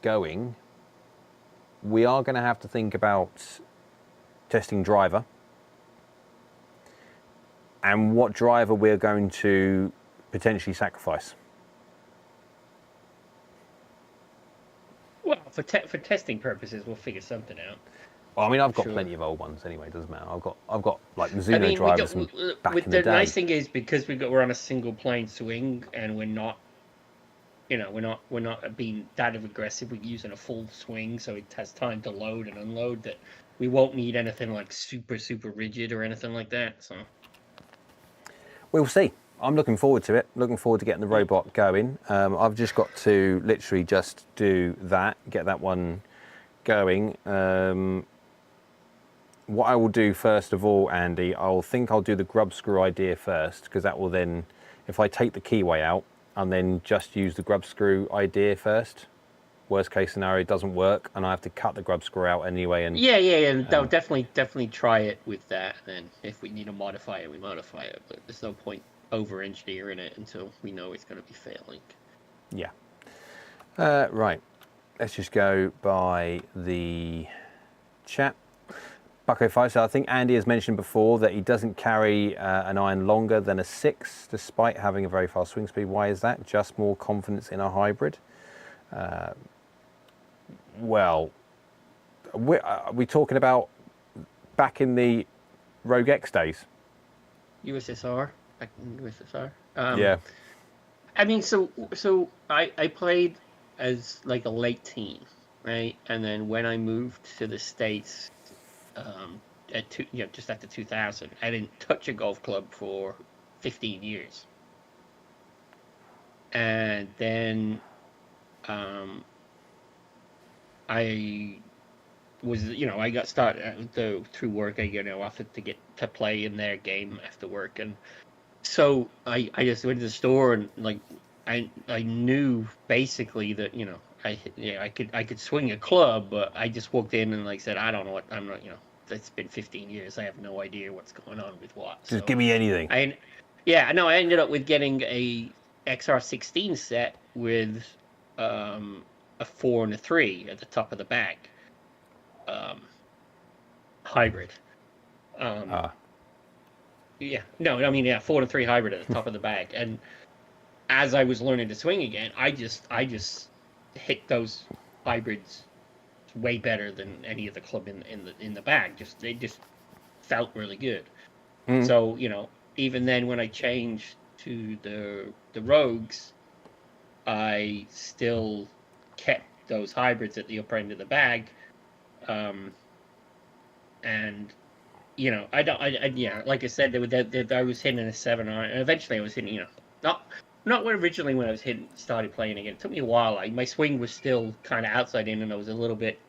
going, we are going to have to think about testing driver and what driver we're going to potentially sacrifice. Well, for testing purposes, we'll figure something out. Well, I mean, I've got Sure. plenty of old ones anyway. It doesn't matter. I've got like Mizuno drivers from back in the the day. nice thing is, because we're on a single plane swing and we're not being that aggressive. We're using a full swing, so it has time to load and unload. That we won't need anything like super rigid or anything like that. So We'll see. I'm looking forward to it. Looking forward to getting the robot going. I've just got to literally just do that, get that one going. What I will do first of all, Andy, I'll do the grub screw idea first, because that will then, if I take the keyway out and then just use the grub screw idea first, worst case scenario doesn't work, and I have to cut the grub screw out anyway. And Yeah. No, definitely try it with that. And if we need to modify it, we modify it. But there's no point over engineering it until we know it's going to be failing. yeah. Right. Let's just go by the chat. Bucko5, so I think Andy has mentioned before that he doesn't carry an iron longer than a 6, despite having a very fast swing speed. Why is that? Just more confidence in a hybrid? Well, are we talking about back in the Rogue X days? USSR? Back in USSR? Yeah. I mean, so I played as like a late teen, right? And then when I moved to the States, just after 2000, I didn't touch a golf club for 15 years. And then I was, I got started through work. I offered to get to play in their game after work, and so I just went to the store and like I knew basically that I could swing a club, but I just walked in and like said I don't know what I'm not it's been 15 years. I have no idea what's going on with what. Just give me anything. I ended up with getting a XR16 set with a 4 and a 3 at the top of the bag. Hybrid. Yeah. No, I mean, 4 and 3 hybrid at the top of the bag. And as I was learning to swing again, I just hit those hybrids way better than any of the club in the bag. They just felt really good. So even then when I changed to the Rogues, I still kept those hybrids at the upper end of the bag, and like I said, I was hitting a 7-iron, and eventually I was hitting not originally when I was started playing again. It took me a while. My swing was still kind of outside in, and I was a little bit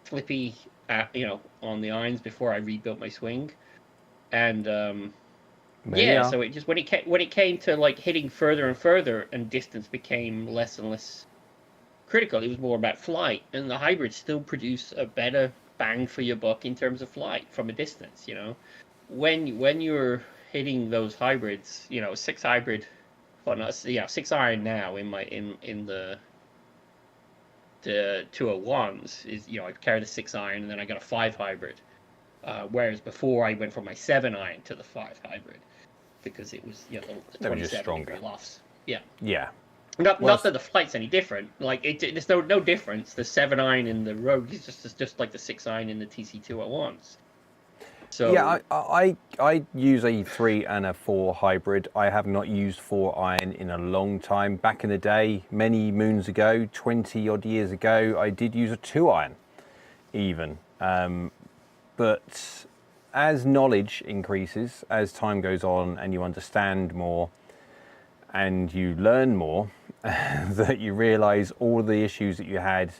flippy, on the irons before I rebuilt my swing, and so it just when it came to like hitting further and further, and distance became less and less critical. It was more about flight, and the hybrids still produce a better bang for your buck in terms of flight from a distance. When you're hitting those hybrids, 6 hybrid. Well, no, 6 iron now in the 201s is I carry the 6 iron and then I got a 5 hybrid. Whereas before I went from my 7 iron to the 5 hybrid because it was the 27 degree lofts. Yeah. Yeah. Not that the flight's any different. Like there's no difference. The 7 iron in the Rogue is just like the 6 iron in the TC201s. So yeah, I use a 3 and a 4 hybrid. I have not used 4 iron in a long time. Back in the day, many moons ago, 20 odd years ago, I did use a 2 iron even. But as knowledge increases, as time goes on and you understand more and you learn more, that you realize all the issues that you had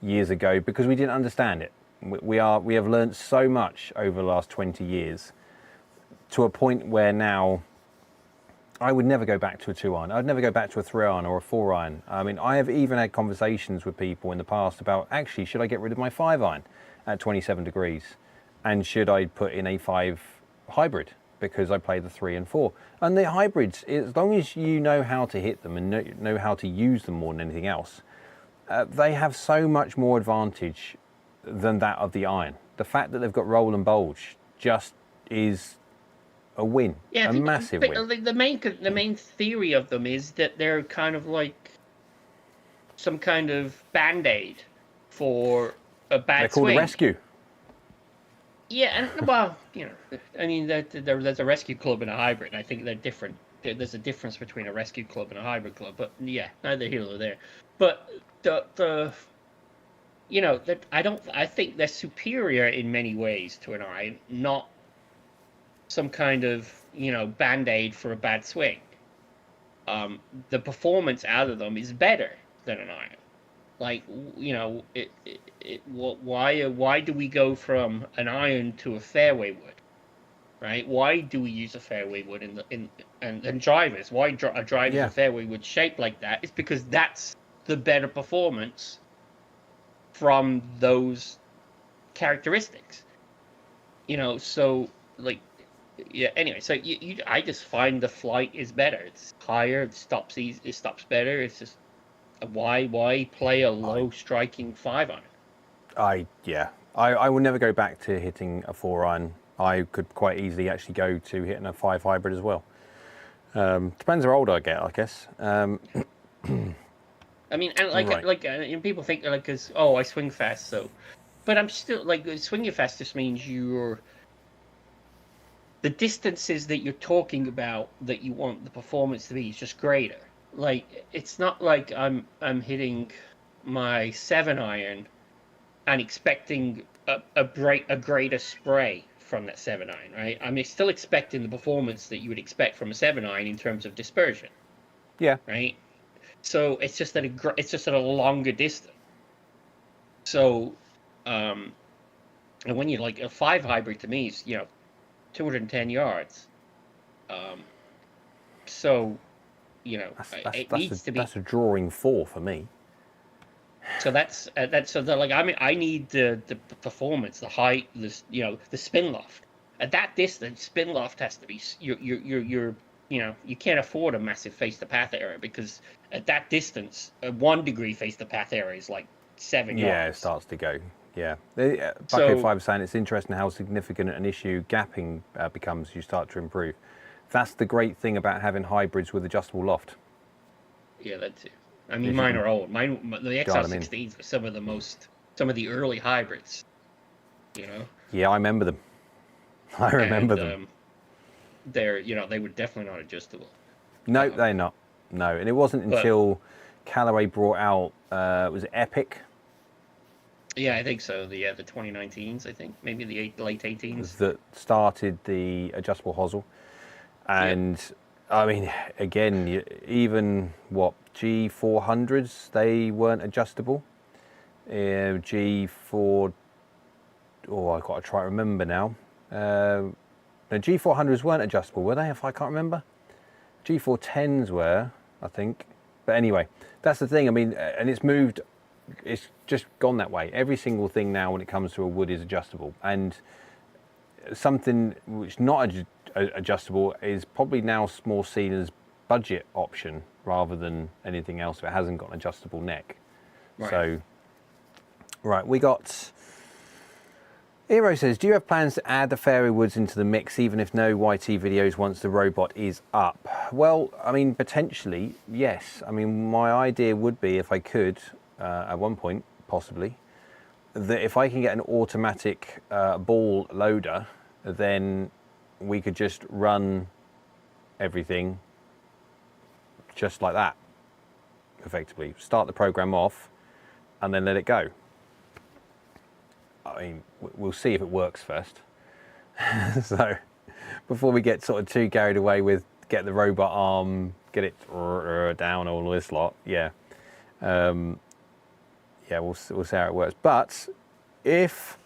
years ago because we didn't understand it. We have learned so much over the last 20 years to a point where now I would never go back to a 2 iron. I'd never go back to a 3 iron or a 4 iron. I mean, I have even had conversations with people in the past about actually, should I get rid of my 5 iron at 27 degrees? And should I put in a 5 hybrid because I play the 3 and 4? And the hybrids, as long as you know how to hit them and know how to use them more than anything else, they have so much more advantage than that of the iron. The fact that they've got roll and bulge just is a win, a massive win. The main theory of them is that they're kind of like some kind of band-aid for a bad swing. They're called a rescue. Yeah, and well, I mean, there's a rescue club and a hybrid. I think they're different. There's a difference between a rescue club and a hybrid club, but yeah, neither here nor there. But I think they're superior in many ways to an iron, not some kind of, band-aid for a bad swing. The performance out of them is better than an iron. Like, why do we go from an iron to a fairway wood, right? Why do we use a fairway wood and drivers? Why a driver is a fairway wood shaped like that? It's because that's the better performance from those characteristics. So like, yeah. Anyway, so I just find the flight is better. It's higher. It stops easy. It stops better. It's just why play a low striking 5 on it? I will never go back to hitting a 4-iron. I could quite easily actually go to hitting a 5 hybrid as well. Depends how old I get, I guess. I mean, and and people think because I swing fast, so, but I'm still swinging fast just means the distances that you're talking about that you want the performance to be is just greater. Like, it's not like I'm hitting my 7-iron and expecting a greater spray from that 7-iron, right? I'm still expecting the performance that you would expect from a 7-iron in terms of dispersion. Yeah. Right. So it's just at a longer distance. So, and when you a 5 hybrid to me is 210 yards. So, it needs to be. That's a drawing 4 for me. So that's I need the performance, the height, the spin loft. At that distance, spin loft has to be you're you can't afford a massive face to path error, because at that distance, a 1 degree face to path error is like 7 yards. Yeah, it starts to go. Yeah. Bucko 5 saying it's interesting how significant an issue gapping becomes as you start to improve. That's the great thing about having hybrids with adjustable loft. Yeah, that too. I mean, mine are old. The XR16s are some of the early hybrids. Yeah, I remember them. I remember them. They were definitely not adjustable. No, they're not. No, and it wasn't until Callaway brought out, was it Epic? Yeah, I think so. The 2019s, I think, maybe the late 18s. That started the adjustable hosel, and I mean, again, even G400s, they weren't adjustable. G4, I've got to try to remember now. No, G400s weren't adjustable, were they? If I can't remember, G410s were, I think. But anyway, that's the thing. I mean, and it's moved. It's just gone that way. Every single thing now, when it comes to a wood, is adjustable, and something which not adjustable is probably now more seen as budget option rather than anything else if it hasn't got an adjustable neck. Right. So, right, we got. Hero says, do you have plans to add the fairy woods into the mix even if no YT videos once the robot is up? Well, I mean, potentially, yes. I mean, my idea would be, if I could, at one point, possibly, that if I can get an automatic ball loader, then we could just run everything just like that, effectively. Start the program off and then let it go. I mean, we'll see if it works first. So, before we get sort of too carried away with get the robot arm, get it down, all this lot, yeah. Yeah, we'll see how it works. But if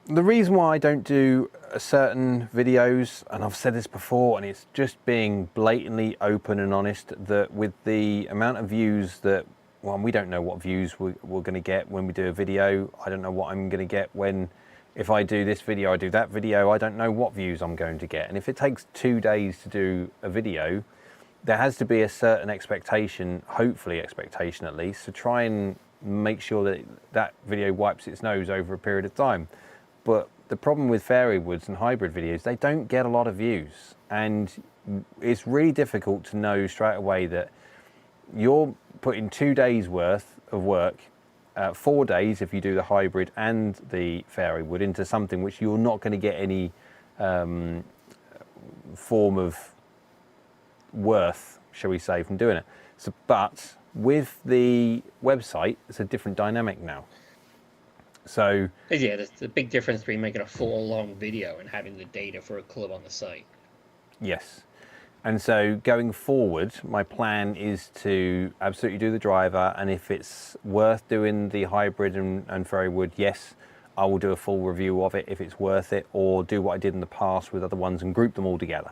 the reason why I don't do certain videos, and I've said this before, and it's just being blatantly open and honest, that with the amount of views that, well, we don't know what views we're going to get when we do a video. I don't know what I'm going to get when, if I do this video, I do that video, I don't know what views I'm going to get. And if it takes 2 days to do a video, there has to be a certain expectation, hopefully expectation at least, to try and make sure that that video wipes its nose over a period of time. But the problem with fairy woods and hybrid videos, they don't get a lot of views. And it's really difficult to know straight away that you're putting 2 days worth of work, 4 days if you do the hybrid and the fairy wood, into something which you're not going to get any form of worth, shall we say, from doing it. So, but with the website, it's a different dynamic now. So yeah, there's a big difference between making a full-long video and having the data for a club on the site. Yes. And so going forward, my plan is to absolutely do the driver, and if it's worth doing the hybrid and fairy wood, yes, I will do a full review of it if it's worth it, or do what I did in the past with other ones and group them all together.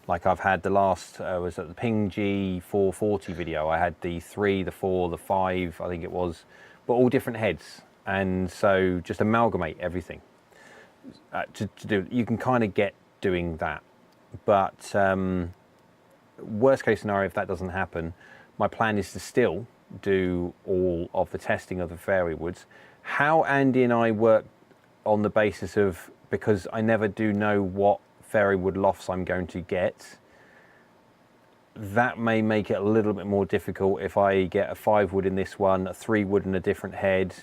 Like I've had the last, was at the Ping G440 video, I had the 3, the 4, the 5, I think it was, but all different heads. And so just amalgamate everything. To do, you can kind of get doing that. But worst case scenario, if that doesn't happen, my plan is to still do all of the testing of the fairy woods. How Andy and I work on the basis of, because I never do know what fairy wood lofts I'm going to get, that may make it a little bit more difficult if I get a 5 wood in this one, a 3 wood in a different head.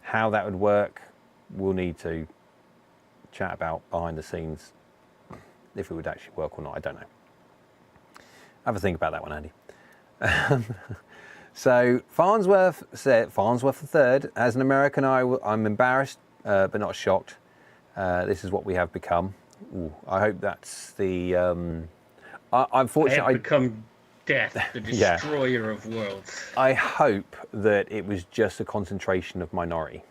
How that would work, we'll need to chat about behind the scenes. If it would actually work or not, I don't know. Have a think about that one, Andy. So Farnsworth said, Farnsworth the third, as an American, I'm embarrassed, but not shocked. This is what we have become. Ooh, I hope that's the. Unfortunately, I have become death, the destroyer of worlds. I hope that it was just a concentration of minority.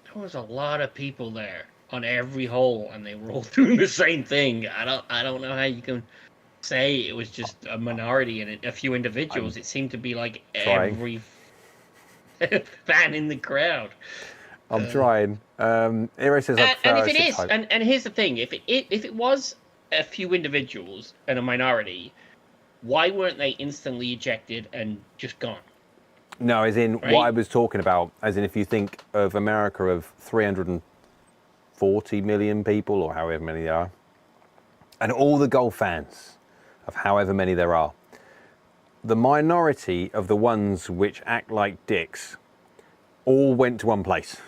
There was a lot of people there on every hole, and they were all doing the same thing. I don't know how you can say it was just a minority and a few individuals. It seemed to be like every fan in the crowd. I'm trying. Hero says, and if it is, and here's the thing: if it was a few individuals and a minority, why weren't they instantly ejected and just gone? No, as in right? What I was talking about, as in if you think of America of 340 million people, or however many there are, and all the golf fans of however many there are, the minority of the ones which act like dicks all went to one place.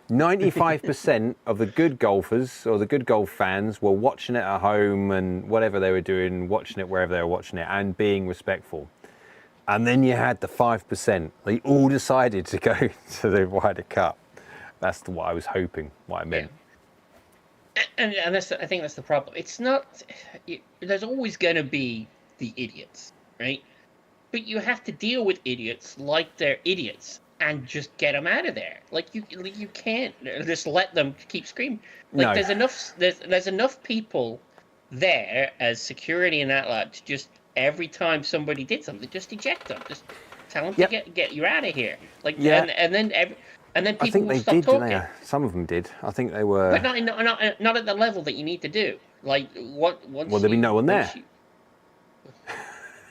95% of the good golfers or the good golf fans were watching it at home and whatever they were doing, watching it wherever they were watching it and being respectful. And then you had the 5%. They all decided to go to the Ryder Cup. That's what I was hoping, what I meant. Yeah. And that's, I think that's the problem. It's not, there's always going to be the idiots, right? But you have to deal with idiots like they're idiots and just get them out of there. Like you can't just let them keep screaming. Like No. there's enough people there as security and that lot to just every time somebody did something, just eject them. Just tell them to get you out of here. Like and then people will stop talking. Didn't they? Some of them did. I think they were. But not at the level that you need to do. Like once. Well, there'd be no one there.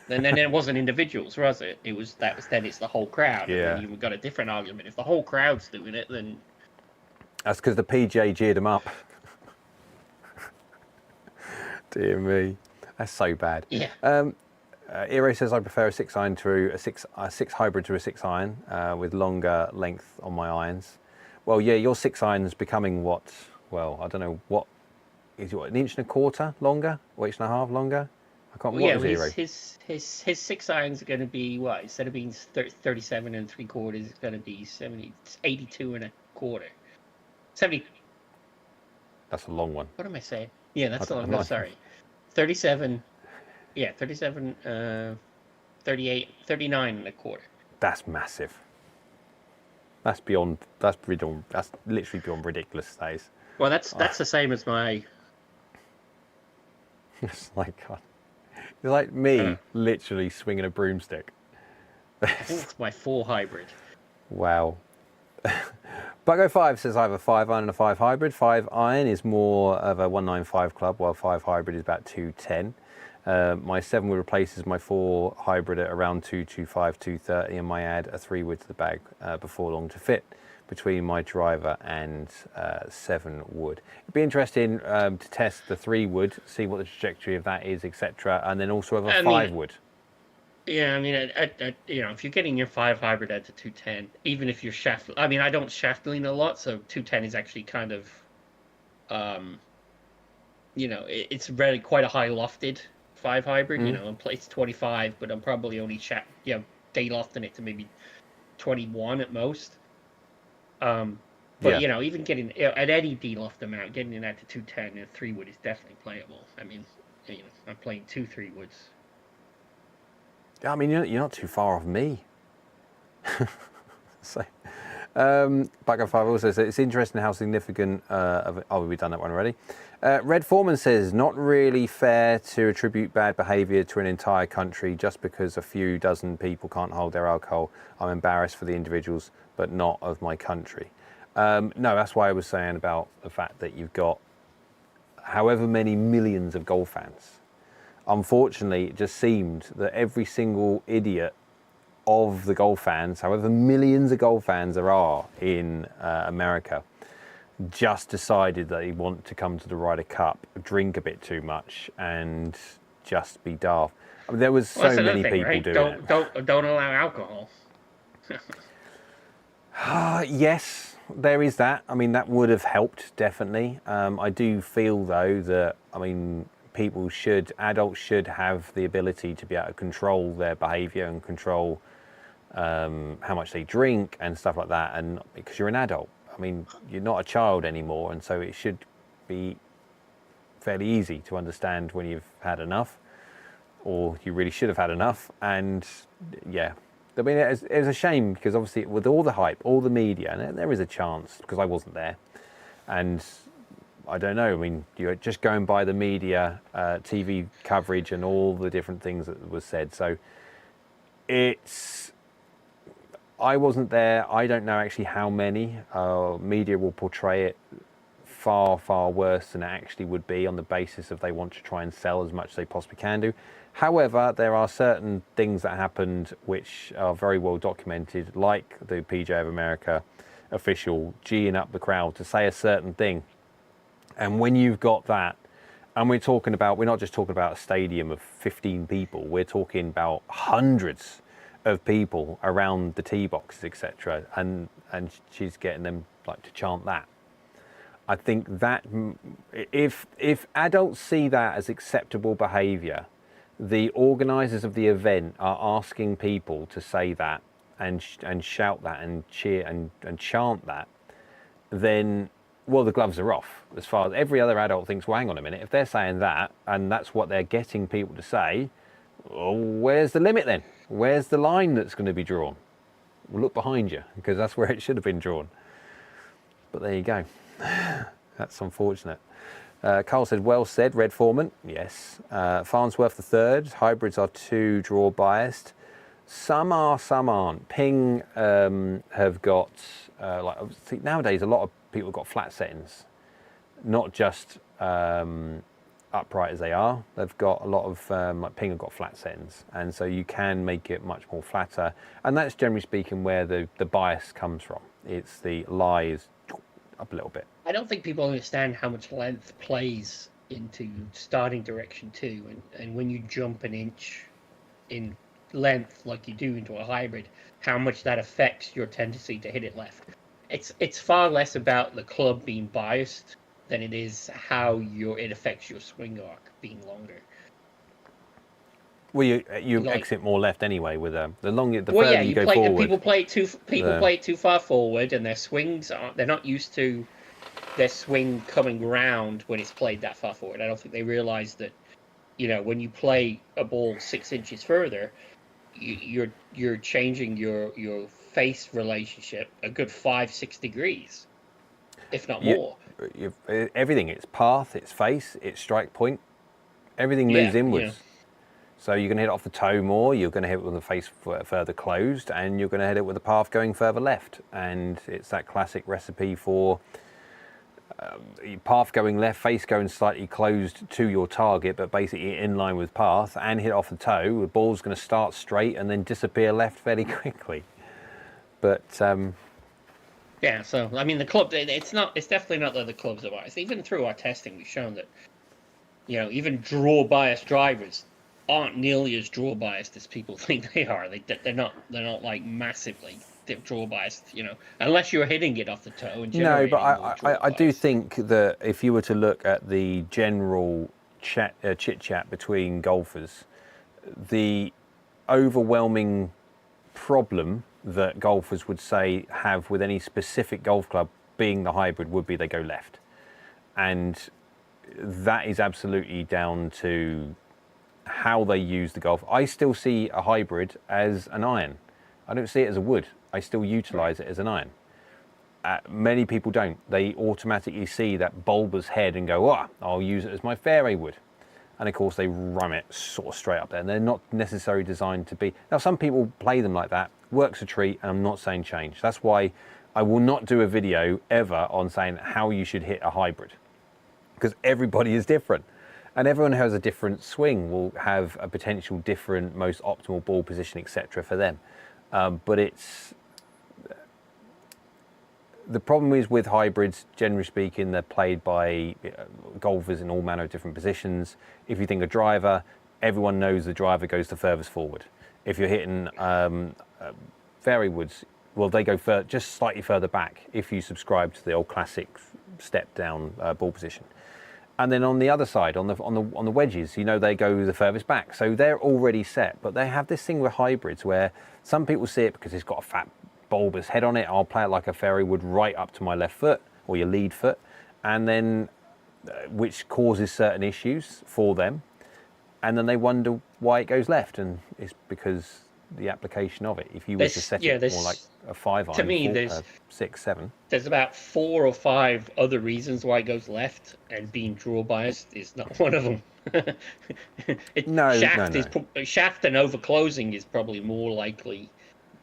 Then it wasn't individuals, was it? Then it's the whole crowd. Yeah. And then you've got a different argument. If the whole crowd's doing it, then that's because the PGA jeered them up. Dear me, that's so bad. Yeah. Hero says I prefer a 6-iron to a 6 hybrid to a 6-iron with longer length on my irons. Well, yeah, your 6-iron's becoming what? Well, I don't know what is it. What, an inch and a quarter longer, or inch and a half longer? I can't. Well, what was his 6-irons are going to be what? Instead of being 37 and 3/4, it's going to be 82 and a quarter. 70. That's a long one. What am I saying? Yeah, that's a long one. Sorry. 37. Yeah, 37, 38, 39 and a quarter. That's massive. That's literally beyond ridiculous days. Well, that's the same as my. It's like God. It's like me literally swinging a broomstick. I think it's my 4 hybrid. Wow. Buggo5 says I have a 5-iron and a 5 hybrid. 5-iron is more of a 195 club, while 5 hybrid is about 210. My 7 wood replaces my 4 hybrid at around 225, 230, and my add a 3 wood to the bag before long to fit between my driver and 7 wood. It'd be interesting to test the 3 wood, see what the trajectory of that is, etc., and then also have a 5 wood. Yeah, I mean, if you're getting your 5 hybrid out to 210, even if you're shaft, I mean, I don't shaft lean a lot, so 210 is actually kind of, it's really quite a high lofted 5 hybrid. And it's 25, but I'm probably only day lofting it to maybe 21 at most. But even getting at any D-loft amount, getting it out to 210 and 3 wood is definitely playable. I mean, I'm playing 2 3 woods. I mean, you're not too far off me. So, Back 5 also says it's interesting how significant. We've done that one already. Red Foreman says not really fair to attribute bad behaviour to an entire country just because a few dozen people can't hold their alcohol. I'm embarrassed for the individuals, but not of my country. No, that's why I was saying about the fact that you've got however many millions of golf fans. Unfortunately, it just seemed that every single idiot of the golf fans, however millions of golf fans there are in America, just decided that they want to come to the Ryder Cup, drink a bit too much, and just be daft. I mean, there was so many thing, people right? doing it. Don't allow alcohol. Yes, there is that. I mean, that would have helped, definitely. I do feel, though, that, I mean, adults should have the ability to be able to control their behaviour and control how much they drink and stuff like that. And because you're an adult, I mean, you're not a child anymore, and so it should be fairly easy to understand when you've had enough, or you really should have had enough. And yeah, I mean, it was a shame because obviously with all the hype, all the media, and there is a chance because I wasn't there, and I don't know. I mean, you're just going by the media, TV coverage, and all the different things that was said. So I wasn't there. I don't know actually how many. Media will portray it far, far worse than it actually would be on the basis of they want to try and sell as much as they possibly can do. However, there are certain things that happened which are very well documented, like the PGA of America official geeing up the crowd to say a certain thing. And when you've got that, and we're not just talking about a stadium of 15 people, we're talking about hundreds of people around the tee boxes, etc., and she's getting them like to chant that. I think that if adults see that as acceptable behaviour, the organisers of the event are asking people to say that and shout that and cheer and chant that, then, well, the gloves are off. As far as every other adult thinks, well, hang on a minute, if they're saying that and that's what they're getting people to say, well, where's the limit then? Where's the line that's going to be drawn? Well, look behind you, because that's where it should have been drawn. But there you go. That's unfortunate. Carl said, well said, Red Foreman. Yes. Farnsworth the third. Hybrids are too draw biased. Some are, some aren't. Ping have got, see, nowadays a lot of people have got flat settings, not just upright as they are. They've got a lot of, like Ping have got flat settings, and so you can make it much more flatter. And that's generally speaking where the bias comes from. It's the lie is up a little bit. I don't think people understand how much length plays into starting direction too, and when you jump an inch in length like you do into a hybrid, how much that affects your tendency to hit it left. It's far less about the club being biased than it is how it affects your swing arc being longer. Well, you exit more left anyway with the further you go forward. People play it too far forward, and their swings they're not used to their swing coming round when it's played that far forward. I don't think they realise that, when you play a ball 6 inches further, you're changing your face relationship a good 5-6 degrees, if not more. Everything, its path, its face, its strike point, everything moves inwards. Yeah. So you're going to hit it off the toe more, you're going to hit it with the face further closed, and you're going to hit it with the path going further left. And it's that classic recipe for path going left, face going slightly closed to your target, but basically in line with path, and hit off the toe. The ball's going to start straight and then disappear left fairly quickly. But yeah, so I mean, the club, it's definitely not that the clubs are biased. Even through our testing, we've shown that, even draw biased drivers aren't nearly as draw biased as people think they are. They're not like massively draw biased, unless you're hitting it off the toe and generating. No, but I do think that if you were to look at the general chit chat between golfers, the overwhelming problem that golfers would say have with any specific golf club being the hybrid would be they go left, and that is absolutely down to how they use the golf. I still see a hybrid as an iron. I don't see it as a wood. I still utilise it as an iron. Many people don't. They automatically see that bulbous head and go, oh, I'll use it as my fairway wood. And of course they ram it sort of straight up there. And they're not necessarily designed to be. Now some people play them like that, works a treat, and I'm not saying change. That's why I will not do a video ever on saying how you should hit a hybrid, because everybody is different. And everyone who has a different swing will have a potential different, most optimal ball position, etc. for them. But it's, the problem is with hybrids, generally speaking, they're played by golfers in all manner of different positions. If you think a driver, everyone knows the driver goes the furthest forward. If you're hitting fairway woods, well, they go just slightly further back if you subscribe to the old classic step down ball position. And then on the other side, on the wedges, you know, they go the furthest back. So they're already set. But they have this thing with hybrids where some people see it because it's got a fat bulbous head on it. I'll play it like a fairway wood right up to my left foot or your lead foot, and then which causes certain issues for them. And then they wonder why it goes left, and it's because the application of it. If you were to set it more like a 5 iron, to me, 6, 7. There's about 4 or 5 other reasons why it goes left, and being draw biased is not one of them. Shaft and over closing is probably more likely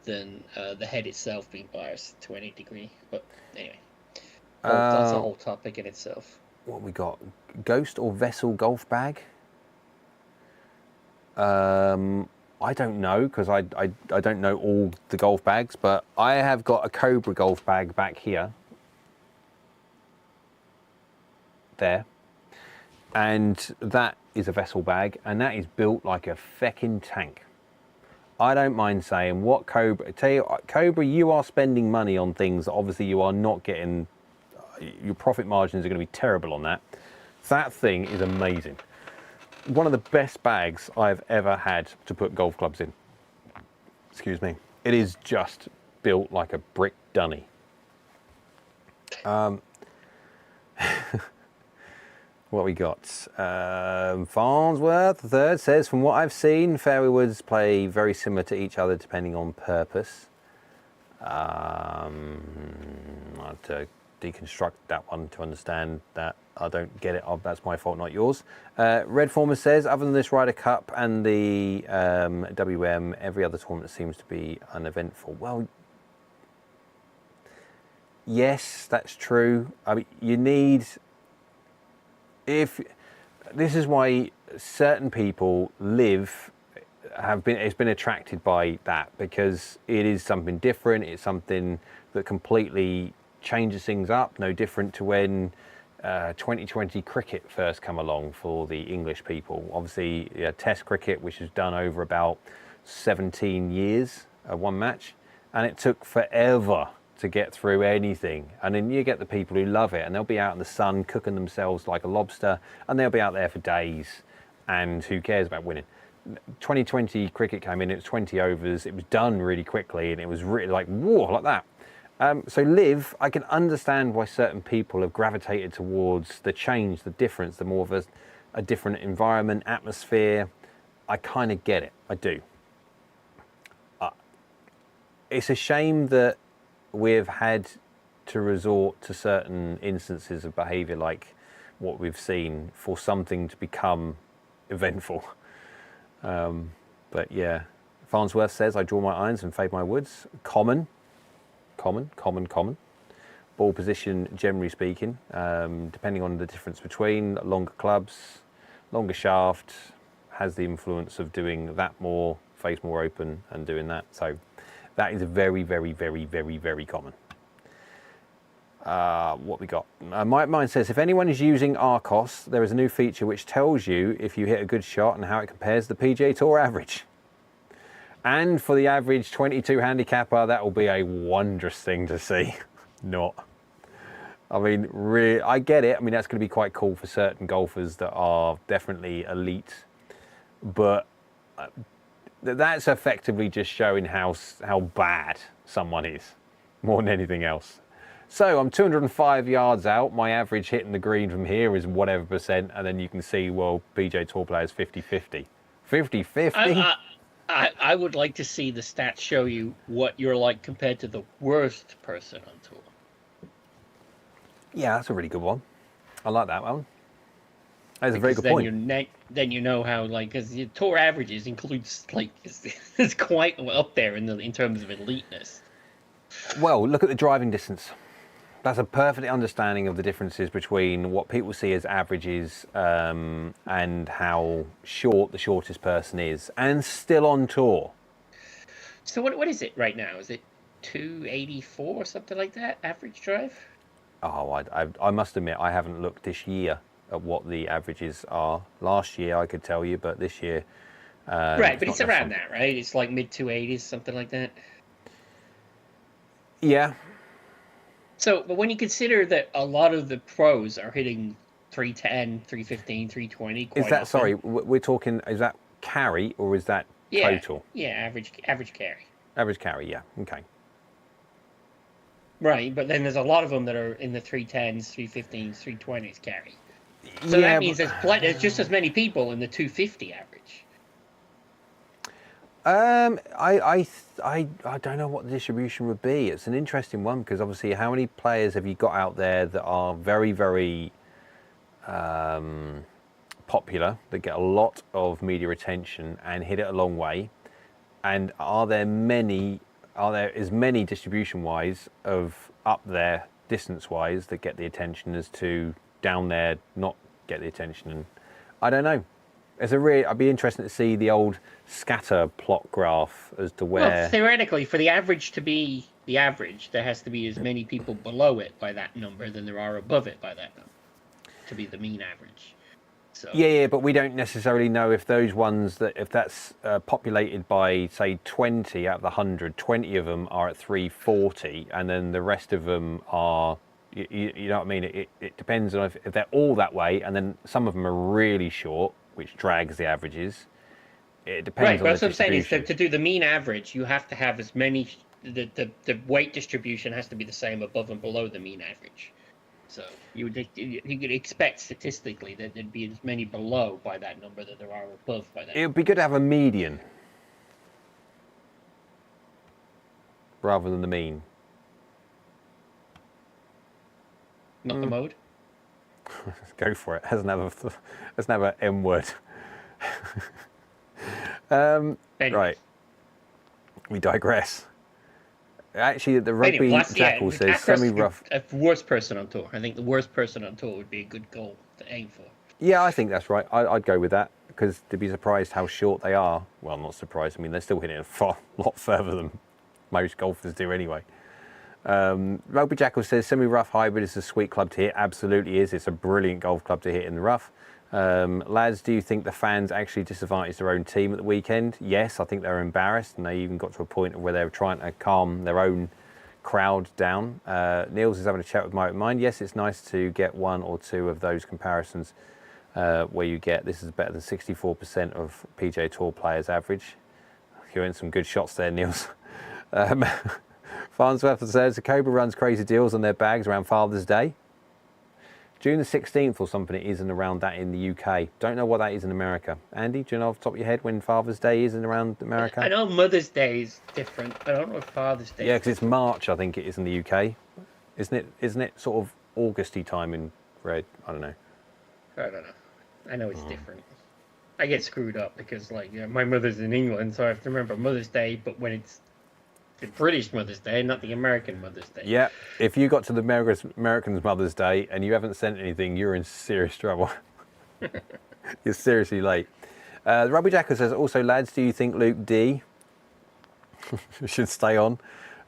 than the head itself being biased to any degree. But anyway, that's a whole topic in itself. What we got? Ghost or Vessel golf bag? I don't know, because I don't know all the golf bags, but I have got a Cobra golf bag back here. There. And that is a Vessel bag, and that is built like a feckin' tank. I don't mind saying what Cobra, tell you, Cobra, you are spending money on things that obviously you are not getting, your profit margins are going to be terrible on that. That thing is amazing. One of the best bags I've ever had to put golf clubs in. Excuse me. It is just built like a brick dunny. What we got? Farnsworth III says, from what I've seen, fairway woods play very similar to each other depending on purpose. I have to deconstruct that one to understand that. I don't get it. That's my fault, not yours. Red Former says, other than this Ryder Cup and the WM, every other tournament seems to be uneventful. Well, yes, that's true. I mean, you need... This is why certain people it's been attracted by that, because it is something different. It's something that completely changes things up. No different to when 2020 cricket first come along for the English people. Obviously, Test cricket, which is done over about 17 years, one match, and it took forever to get through anything. And then you get the people who love it, and they'll be out in the sun cooking themselves like a lobster, and they'll be out there for days, and who cares about winning? 2020 cricket came in, it was 20 overs, it was done really quickly, and it was really like, whoa, like that. So live, I can understand why certain people have gravitated towards the change, the difference, the more of a different environment, atmosphere. I kind of get it, I do. It's a shame that we've had to resort to certain instances of behaviour like what we've seen for something to become eventful. But yeah, Farnsworth says, I draw my irons and fade my woods. Common. Ball position, generally speaking, depending on the difference between longer clubs, longer shaft, has the influence of doing that more, face more open and doing that. So that is very, very, very, very, very common. What we got? Mike Mine says, if anyone is using Arcos, there is a new feature which tells you if you hit a good shot and how it compares to the PGA Tour average. And for the average 22 handicapper, that will be a wondrous thing to see. Not. I mean, really, I get it. I mean, that's going to be quite cool for certain golfers that are definitely elite. But that's effectively just showing how bad someone is, more than anything else. So I'm 205 yards out. My average hitting the green from here is whatever percent. And then you can see, well, PGA Tour players 50-50. 50-50? I would like to see the stats show you what you're like compared to the worst person on tour. Yeah, that's a really good one. I like that one. That's a very Because good point. then you know how, like, because your tour averages includes, like, it's quite up there in terms of eliteness. Well, look at the driving distance. That's a perfect understanding of the differences between what people see as averages and how short the shortest person is, and still on tour. So what is it right now? Is it 284 or something like that, average drive? Oh, I must admit, I haven't looked this year at what the averages are. Last year I could tell you, but this year, Right, but not it's around necessarily. that, right? It's like mid 280s, something like that. Yeah. So, but when you consider that a lot of the pros are hitting 310, 315, 320 Is quite that, often. sorry, we're talking, is that carry or is that Yeah, total? yeah, average carry. Average carry, yeah. Okay. Right, but then there's a lot of them that are in the 310s, 315s, 320s carry. So that Yeah, means there's just as many people in the 250 average. I don't know what the distribution would be. It's an interesting one because obviously, how many players have you got out there that are very, very popular, that get a lot of media attention and hit it a long way? And are there many? Are there as many distribution-wise of up there, distance-wise, that get the attention as to down there not get the attention? And I don't know. I'd be interested to see the old scatter plot graph as to Well, where. theoretically, for the average to be the average, there has to be as many people below it by that number than there are above it by that number to be the mean average. So, Yeah, but we don't necessarily know if those ones if that's populated by say 20 out of the 100, 20 of them are at 340, and then the rest of them are. You know what I mean? It depends on if they're all that way, and then some of them are really short, which drags the averages. It depends right, on but the that's what I'm saying is distribution. to do the mean average, you have to have as many. The weight distribution has to be the same above and below the mean average. So you could expect statistically that there'd be as many below by that number that there are above by that. It would be good to have a median rather than the mean. Not the mode. Go for it. Let's have an M word. Anyway. Right. We digress. Actually, the Anyway, rugby jackal says semi-rough. A worst person on tour. I think the worst person on tour would be a good goal to aim for. Yeah, I think that's right. I'd go with that because to be surprised how short they are. Well, I'm not surprised. I mean, they're still hitting it a lot further than most golfers do anyway. Rugby Jackal says semi-rough hybrid is a sweet club to hit. Absolutely is. It's a brilliant golf club to hit in the rough. Lads, do you think the fans actually disadvantaged their own team at the weekend? Yes, I think they were embarrassed, and they even got to a point where they were trying to calm their own crowd down. Niels is having a chat with my mind. Yes, it's nice to get one or two of those comparisons where you get this is better than 64% of PGA Tour players average. You're in some good shots there, Niels. Farnsworth says the Cobra runs crazy deals on their bags around Father's Day. June the 16th or something it is and around that in the UK. Don't know what that is in America. Andy, do you know off the top of your head when Father's Day is in around America? I know Mother's Day is different. I don't know if Father's Day. Yeah, because it's March, I think it is in the UK. Isn't it sort of Augusty time in red? I don't know. I don't know. I know it's different. I get screwed up because, like, my mother's in England, so I have to remember Mother's Day, but when it's the British Mother's Day, not the American Mother's Day. Yeah, if you got to the Americans' Mother's Day and you haven't sent anything, you're in serious trouble. You're seriously late. The Rugby Jacker says, also, lads, do you think Luke D should stay on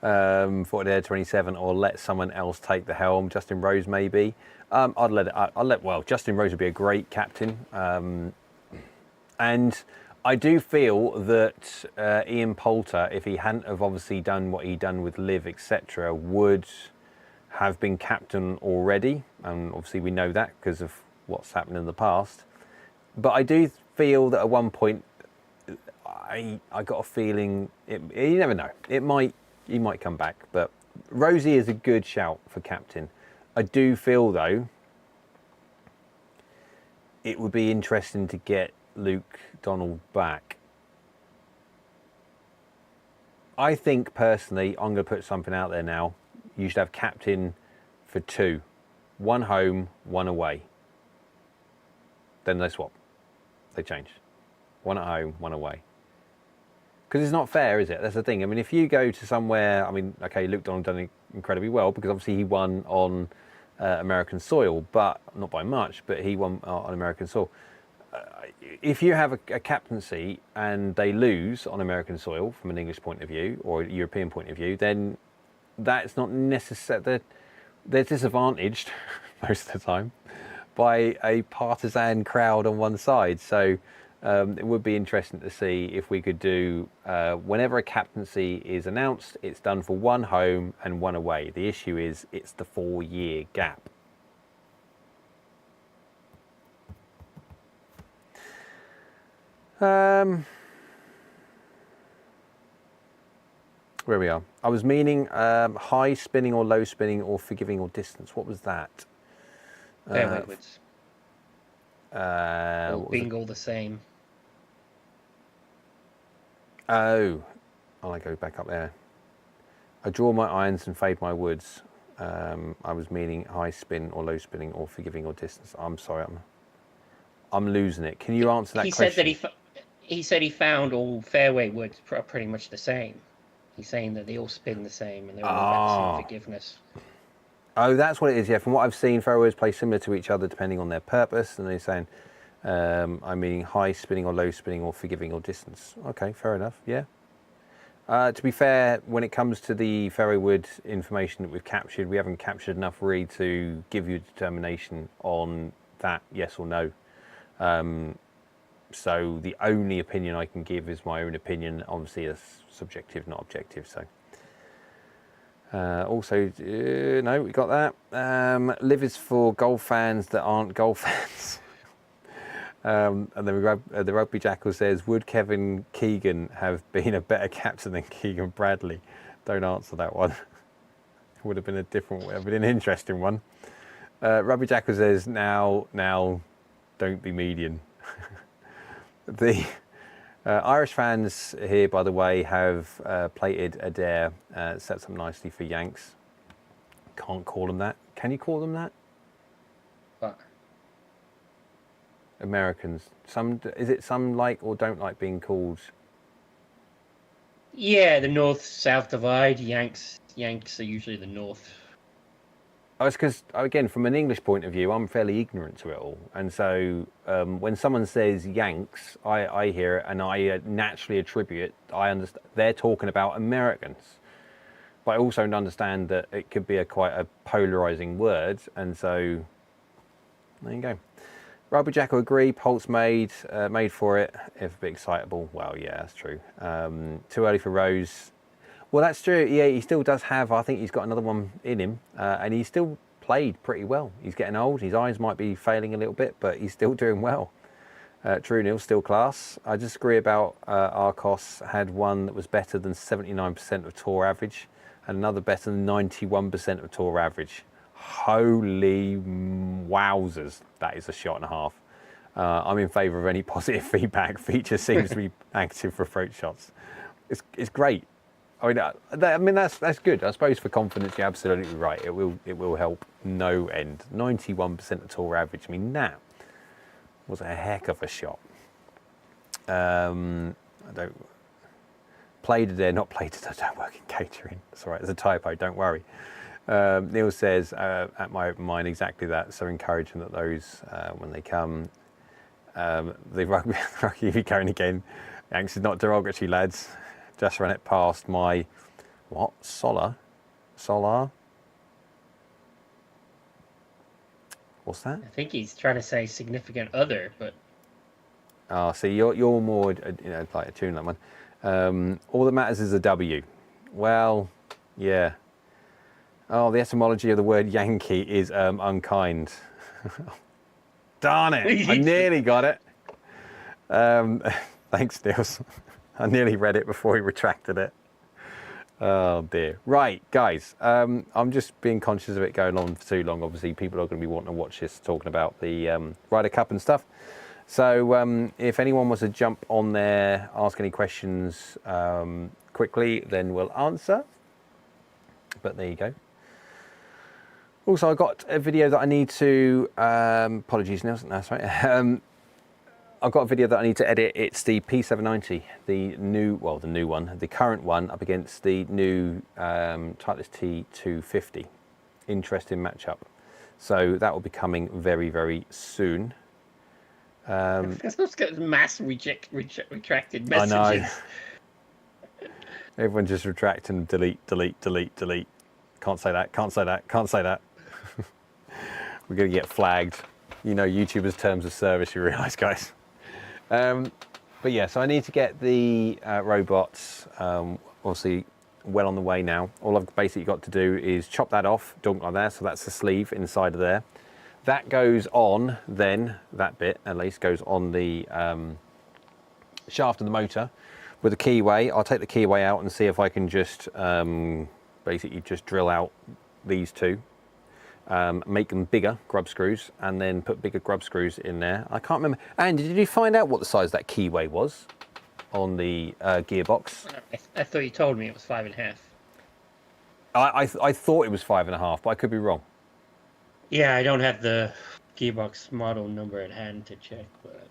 for Air 27 or let someone else take the helm? Justin Rose, maybe. Well, Justin Rose would be a great captain. And I do feel that Ian Poulter, if he hadn't have obviously done what he done with Liv, etc., would have been captain already. And obviously we know that because of what's happened in the past. But I do feel that at one point, I got a feeling, you never know, he might come back. But Rosie is a good shout for captain. I do feel, though, it would be interesting to get Luke Donald back. I think personally, I'm going to put something out there now. You should have captain for 2 1 home, 1 away. Then they swap. They change. 1 at home, 1 away. Because it's not fair, is it? That's the thing. I mean, if you go to somewhere, I mean, okay, Luke Donald done incredibly well because obviously he won on American soil, but not by much, but he won on American soil. If you have a captaincy and they lose on American soil from an English point of view or a European point of view, then that's not necessarily, they're disadvantaged most of the time by a partisan crowd on one side. So it would be interesting to see if we could do, whenever a captaincy is announced, it's done for 1 home and 1 away. The issue is it's the 4-year gap. Where we are. I was meaning high spinning or low spinning or forgiving or distance. What was that? Fairway woods. Or being all the same. Oh, I'll go back up there. I draw my irons and fade my woods. I was meaning high spin or low spinning or forgiving or distance. I'm sorry, I'm losing it. Can you answer that question? He said he found all fairway woods are pretty much the same. He's saying that they all spin the same and they're all about the same forgiveness. Oh, that's what it is. Yeah, from what I've seen, fairways play similar to each other depending on their purpose. And they're saying, I mean, high spinning or low spinning or forgiving or distance. Okay, fair enough. Yeah. To be fair, when it comes to the fairway wood information that we've captured, we haven't captured enough really to give you a determination on that, yes or no. So the only opinion I can give is my own opinion. Obviously, it's subjective, not objective. So. Also, no, we got that. Live is for golf fans that aren't golf fans. And then the Rugby Jackal says, would Kevin Keegan have been a better captain than Keegan Bradley? Don't answer that one. It would have been an interesting one. Rugby Jackal says, now, don't be median. The Irish fans here, by the way, have plated Adair, sets up nicely for Yanks. Can't call them that. Can you call them that? What? Americans. Is it some like or don't like being called? Yeah, the north-south divide. Yanks are usually the north. Oh, it's because, again, from an English point of view, I'm fairly ignorant to it all. And so when someone says Yanks, I hear it and I naturally attribute it. I understand they're talking about Americans. But I also understand that it could be quite a polarizing word. And so there you go. Rugby Jack will agree. Polt's made for it. If a bit excitable, well, yeah, that's true. Too early for Rose. Well, that's true. Yeah, he still does have. I think he's got another one in him, and he's still played pretty well. He's getting old. His eyes might be failing a little bit, but he's still doing well. True Neil, still class. I disagree about Arcos had one that was better than 79% of tour average, and another better than 91% of tour average. Holy wowzers, that is a shot and a half. I'm in favour of any positive feedback. Feature seems to be active for approach shots. It's great. I mean that's good. I suppose for confidence, you're absolutely right. It will help no end. 91% of tour average. I mean that was a heck of a shot. Played it there, not played it. I don't work in catering. That's all right. There's a typo. Don't worry. Neil says at my open mind exactly that. So encouraging that those when they come. The rugby going again. Yanks is not derogatory, lads. Just ran it past my Solar. What's that? I think he's trying to say significant other, but. Oh, see, you're more like a tune that one. All that matters is a W. Well, yeah. Oh, the etymology of the word Yankee is unkind. Darn it! I nearly got it. Thanks, Niels. I nearly read it before he retracted it. Oh dear. Right, guys. I'm just being conscious of it going on for too long. Obviously, people are going to be wanting to watch this talking about the Ryder Cup and stuff. So if anyone wants to jump on there, ask any questions quickly, then we'll answer. But there you go. Also, I got a video that I need to, apologies Nelson, that's right. I've got a video that I need to edit. It's the P790, the new one, the current one up against the new Titleist T250. Interesting matchup. So that will be coming very, very soon. Those got mass retracted I know. messages. Everyone just retract and delete, delete, delete, delete. Can't say that, can't say that, can't say that. We're going to get flagged. You know, YouTubers' terms of service, you realise, guys. But yeah, so I need to get the robots, obviously, well on the way now. All I've basically got to do is chop that off, dunk like that, so that's the sleeve inside of there. That goes on, then, that bit at least, goes on the shaft of the motor with a keyway. I'll take the keyway out and see if I can just basically just drill out these two. Make them bigger grub screws and then put bigger grub screws in there. I can't remember. Andy, did you find out what the size that keyway was on the gearbox? I thought you told me it was 5.5. I thought it was 5.5, but I could be wrong. Yeah, I don't have the gearbox model number at hand to check, but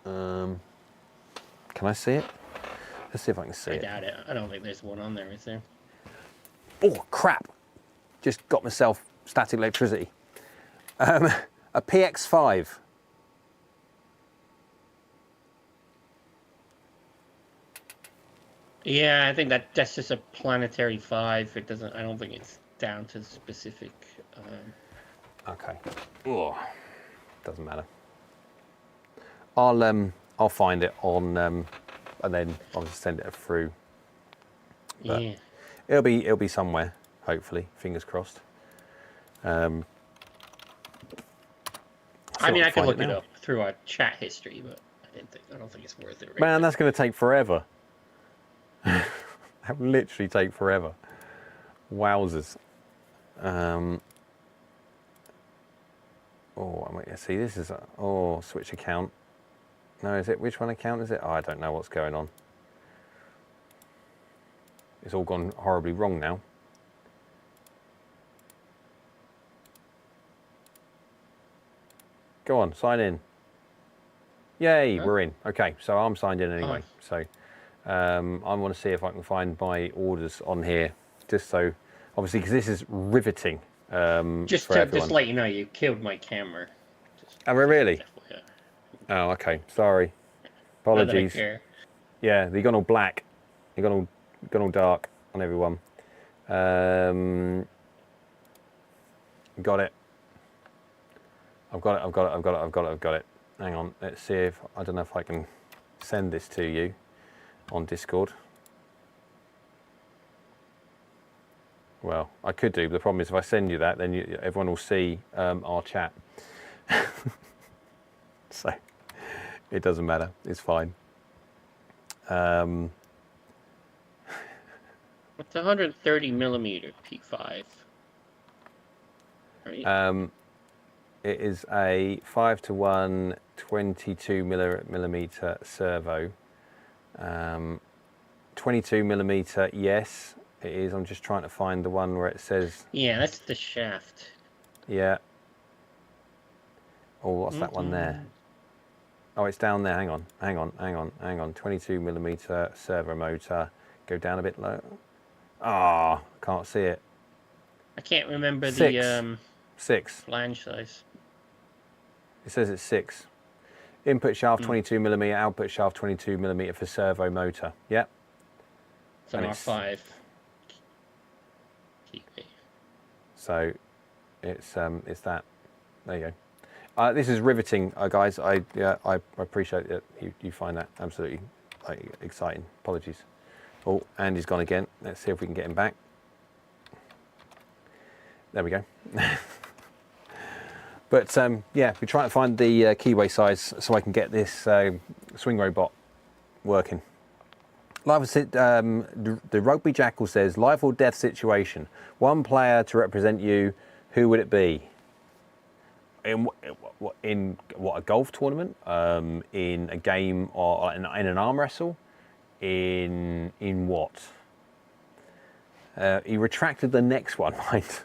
can I see it? Let's see if I can see it. I doubt it. I don't think there's one on there, is there? Oh crap! Just got myself static electricity. A PX5. Yeah, I think that's just a planetary 5. It doesn't. I don't think it's down to specific. Okay. Oh, doesn't matter. I'll find it on and then I'll just send it through. But yeah. It'll be somewhere. Hopefully, fingers crossed. I mean, I could look it up through our chat history, but I don't think it's worth it. Right Man, now. that's going to take forever. That will literally take forever. Wowzers. Oh, wait, see, this is switch account. No, is it? Which one account is it? Oh, I don't know what's going on. It's all gone horribly wrong now. Go on, sign in. Yay, Huh? we're in. Okay, so I'm signed in anyway. So I want to see if I can find my orders on here, just so, obviously, because this is riveting Just for to everyone. just let you know, you killed my camera. Oh, really? FYI. Oh, okay. Sorry. Apologies. Yeah, they've gone all black. They've gone all dark on everyone. Got it. I've got it. Hang on, let's see if, I don't know if I can send this to you on Discord. Well, I could do, but the problem is if I send you that, then everyone will see our chat. So, it doesn't matter, it's fine. It's 130mm P5. Right? It is a 5:1 22mm servo. 22mm, yes, it is. I'm just trying to find the one where it says. Yeah, that's the shaft. Yeah. Oh, what's that one there? Oh, it's down there. Hang on. 22mm servo motor. Go down a bit low. Ah, can't see it. I can't remember 6. the 6. flange size. It says it's 6. Input shaft 22mm, output shaft 22mm for servo motor. Yep. It's an R5. So it's that. There you go. This is riveting, guys. I appreciate that you find that absolutely exciting. Apologies. Oh, Andy's gone again. Let's see if we can get him back. There we go. But yeah, we're trying to find the keyway size so I can get this swing robot working. The Rugby Jackal says, life or death situation. One player to represent you. Who would it be? In what, a golf tournament? In a game or in an arm wrestle? In what? He retracted the next one, mind.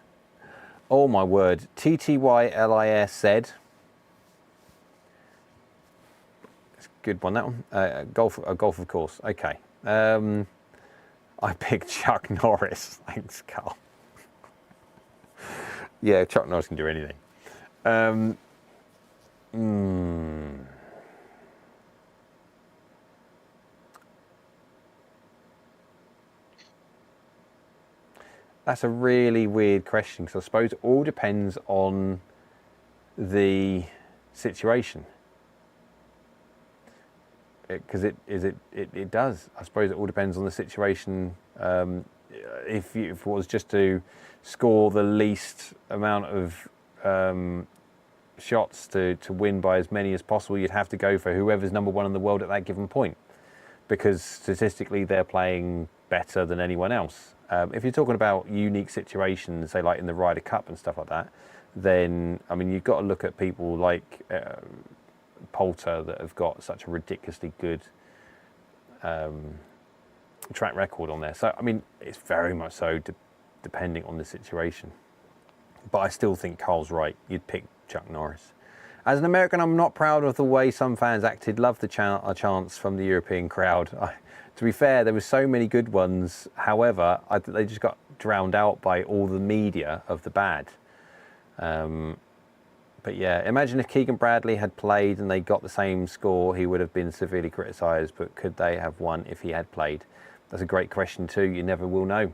Oh my word. TTYLIS said. It's a good one, that one. Golf, of course. Okay. I picked Chuck Norris. Thanks, Carl. Yeah, Chuck Norris can do anything. That's a really weird question, because I suppose it all depends on the situation. Because it does. I suppose it all depends on the situation. If it was just to score the least amount of shots to win by as many as possible, you'd have to go for whoever's number one in the world at that given point, because statistically they're playing better than anyone else. If you're talking about unique situations, say like in the Ryder Cup and stuff like that, then I mean you've got to look at people like Poulter that have got such a ridiculously good track record on there. So I mean it's very much so depending on the situation. But I still think Carl's right. You'd pick Chuck Norris. As an American, I'm not proud of the way some fans acted. Love the chants from the European crowd. To be fair, there were so many good ones. However, they just got drowned out by all the media of the bad. But yeah, imagine if Keegan Bradley had played and they got the same score, he would have been severely criticised. But could they have won if he had played? That's a great question too. You never will know.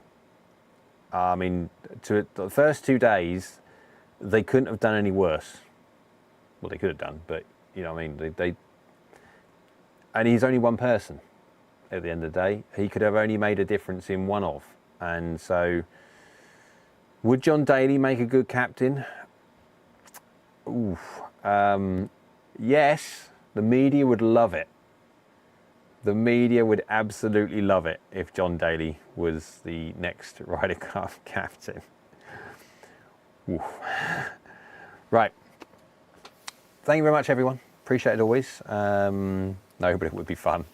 I mean, to the first 2 days, they couldn't have done any worse. Well, they could have done, but you know what I mean. They and he's only one person. At the end of the day, he could have only made a difference in one of. And so, would John Daly make a good captain? Ooh, yes. The media would love it. The media would absolutely love it if John Daly was the next Ryder Cup captain. Ooh. Right. Thank you very much, everyone. Appreciate it always. No, but it would be fun.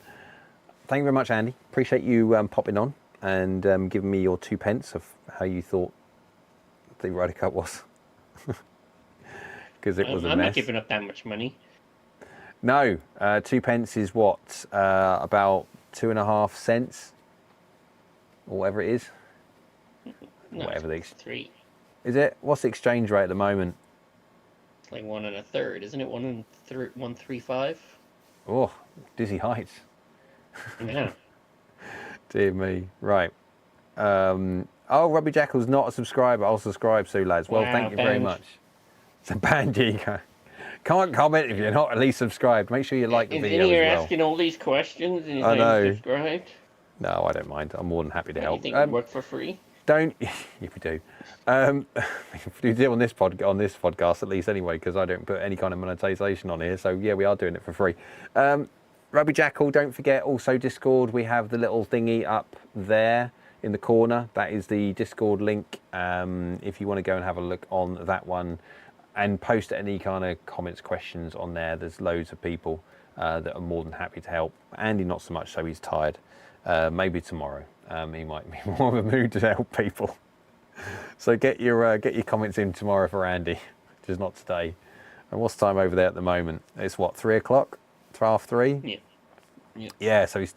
Thank you very much, Andy. Appreciate you popping on and giving me your 2 pence of how you thought the Ryder Cup was. Because it was a mess. I'm not giving up that much money. No, 2 pence is what? About 2.5 cents? Or whatever it is. No, whatever it's 3. Is it? What's the exchange rate at the moment? It's like 1 1/3, isn't it? 1.35. Oh, dizzy heights. Yeah. Dear me. Right. Oh, Robbie Jackal's not a subscriber. I'll subscribe soon, lads. Well, wow, thank you very much. It's a band, Ego. Can't comment if you're not at least subscribed. Make sure you like the video as well. And you're asking all these questions and I know. You're subscribed? No, I don't mind. I'm more than happy to help. You think we work for free? Don't. If we do. We do on this podcast at least anyway, because I don't put any kind of monetization on here. So yeah, we are doing it for free. Robbie Jackal, don't forget also Discord. We have the little thingy up there in the corner. That is the Discord link. If you want to go and have a look on that one and post any kind of comments, questions on there, there's loads of people that are more than happy to help. Andy, not so much, so he's tired. Maybe tomorrow. He might be more of a mood to help people. So get your comments in tomorrow for Andy, just not today. And what's the time over there at the moment? It's what, 3 o'clock? 3:30? Yeah. Yeah, so he's,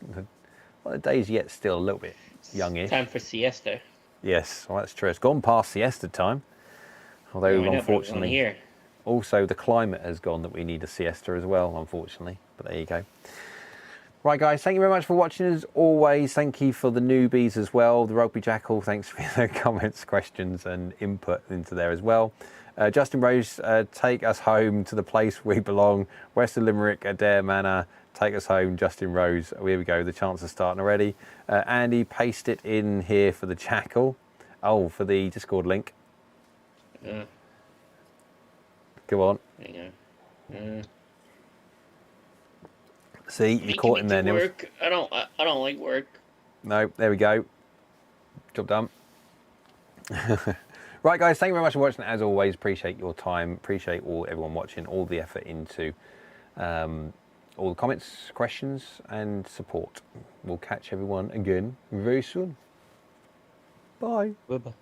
well, the day's yet still a little bit youngish. Time for siesta. Yes, well, that's true. It's gone past siesta time. Although, unfortunately, here. Also the climate has gone that we need a siesta as well, unfortunately. But there you go. Right, guys, thank you very much for watching. As always, thank you for the newbies as well. The Rugby Jackal, thanks for the comments, questions, and input into there as well. Justin Rose, take us home to the place we belong. West of Limerick, Adair Manor. Take us home, Justin Rose. Here we go, the chants are starting already. Andy, paste it in here for the Jackal. Oh, for the Discord link. Go on. Hang on. See, you caught him there, Nils. Work. I don't like work. No, there we go. Job done. Right, guys, thank you very much for watching. As always, appreciate your time. Appreciate everyone watching, all the effort into all the comments, questions, and support. We'll catch everyone again very soon. Bye. Bye-bye.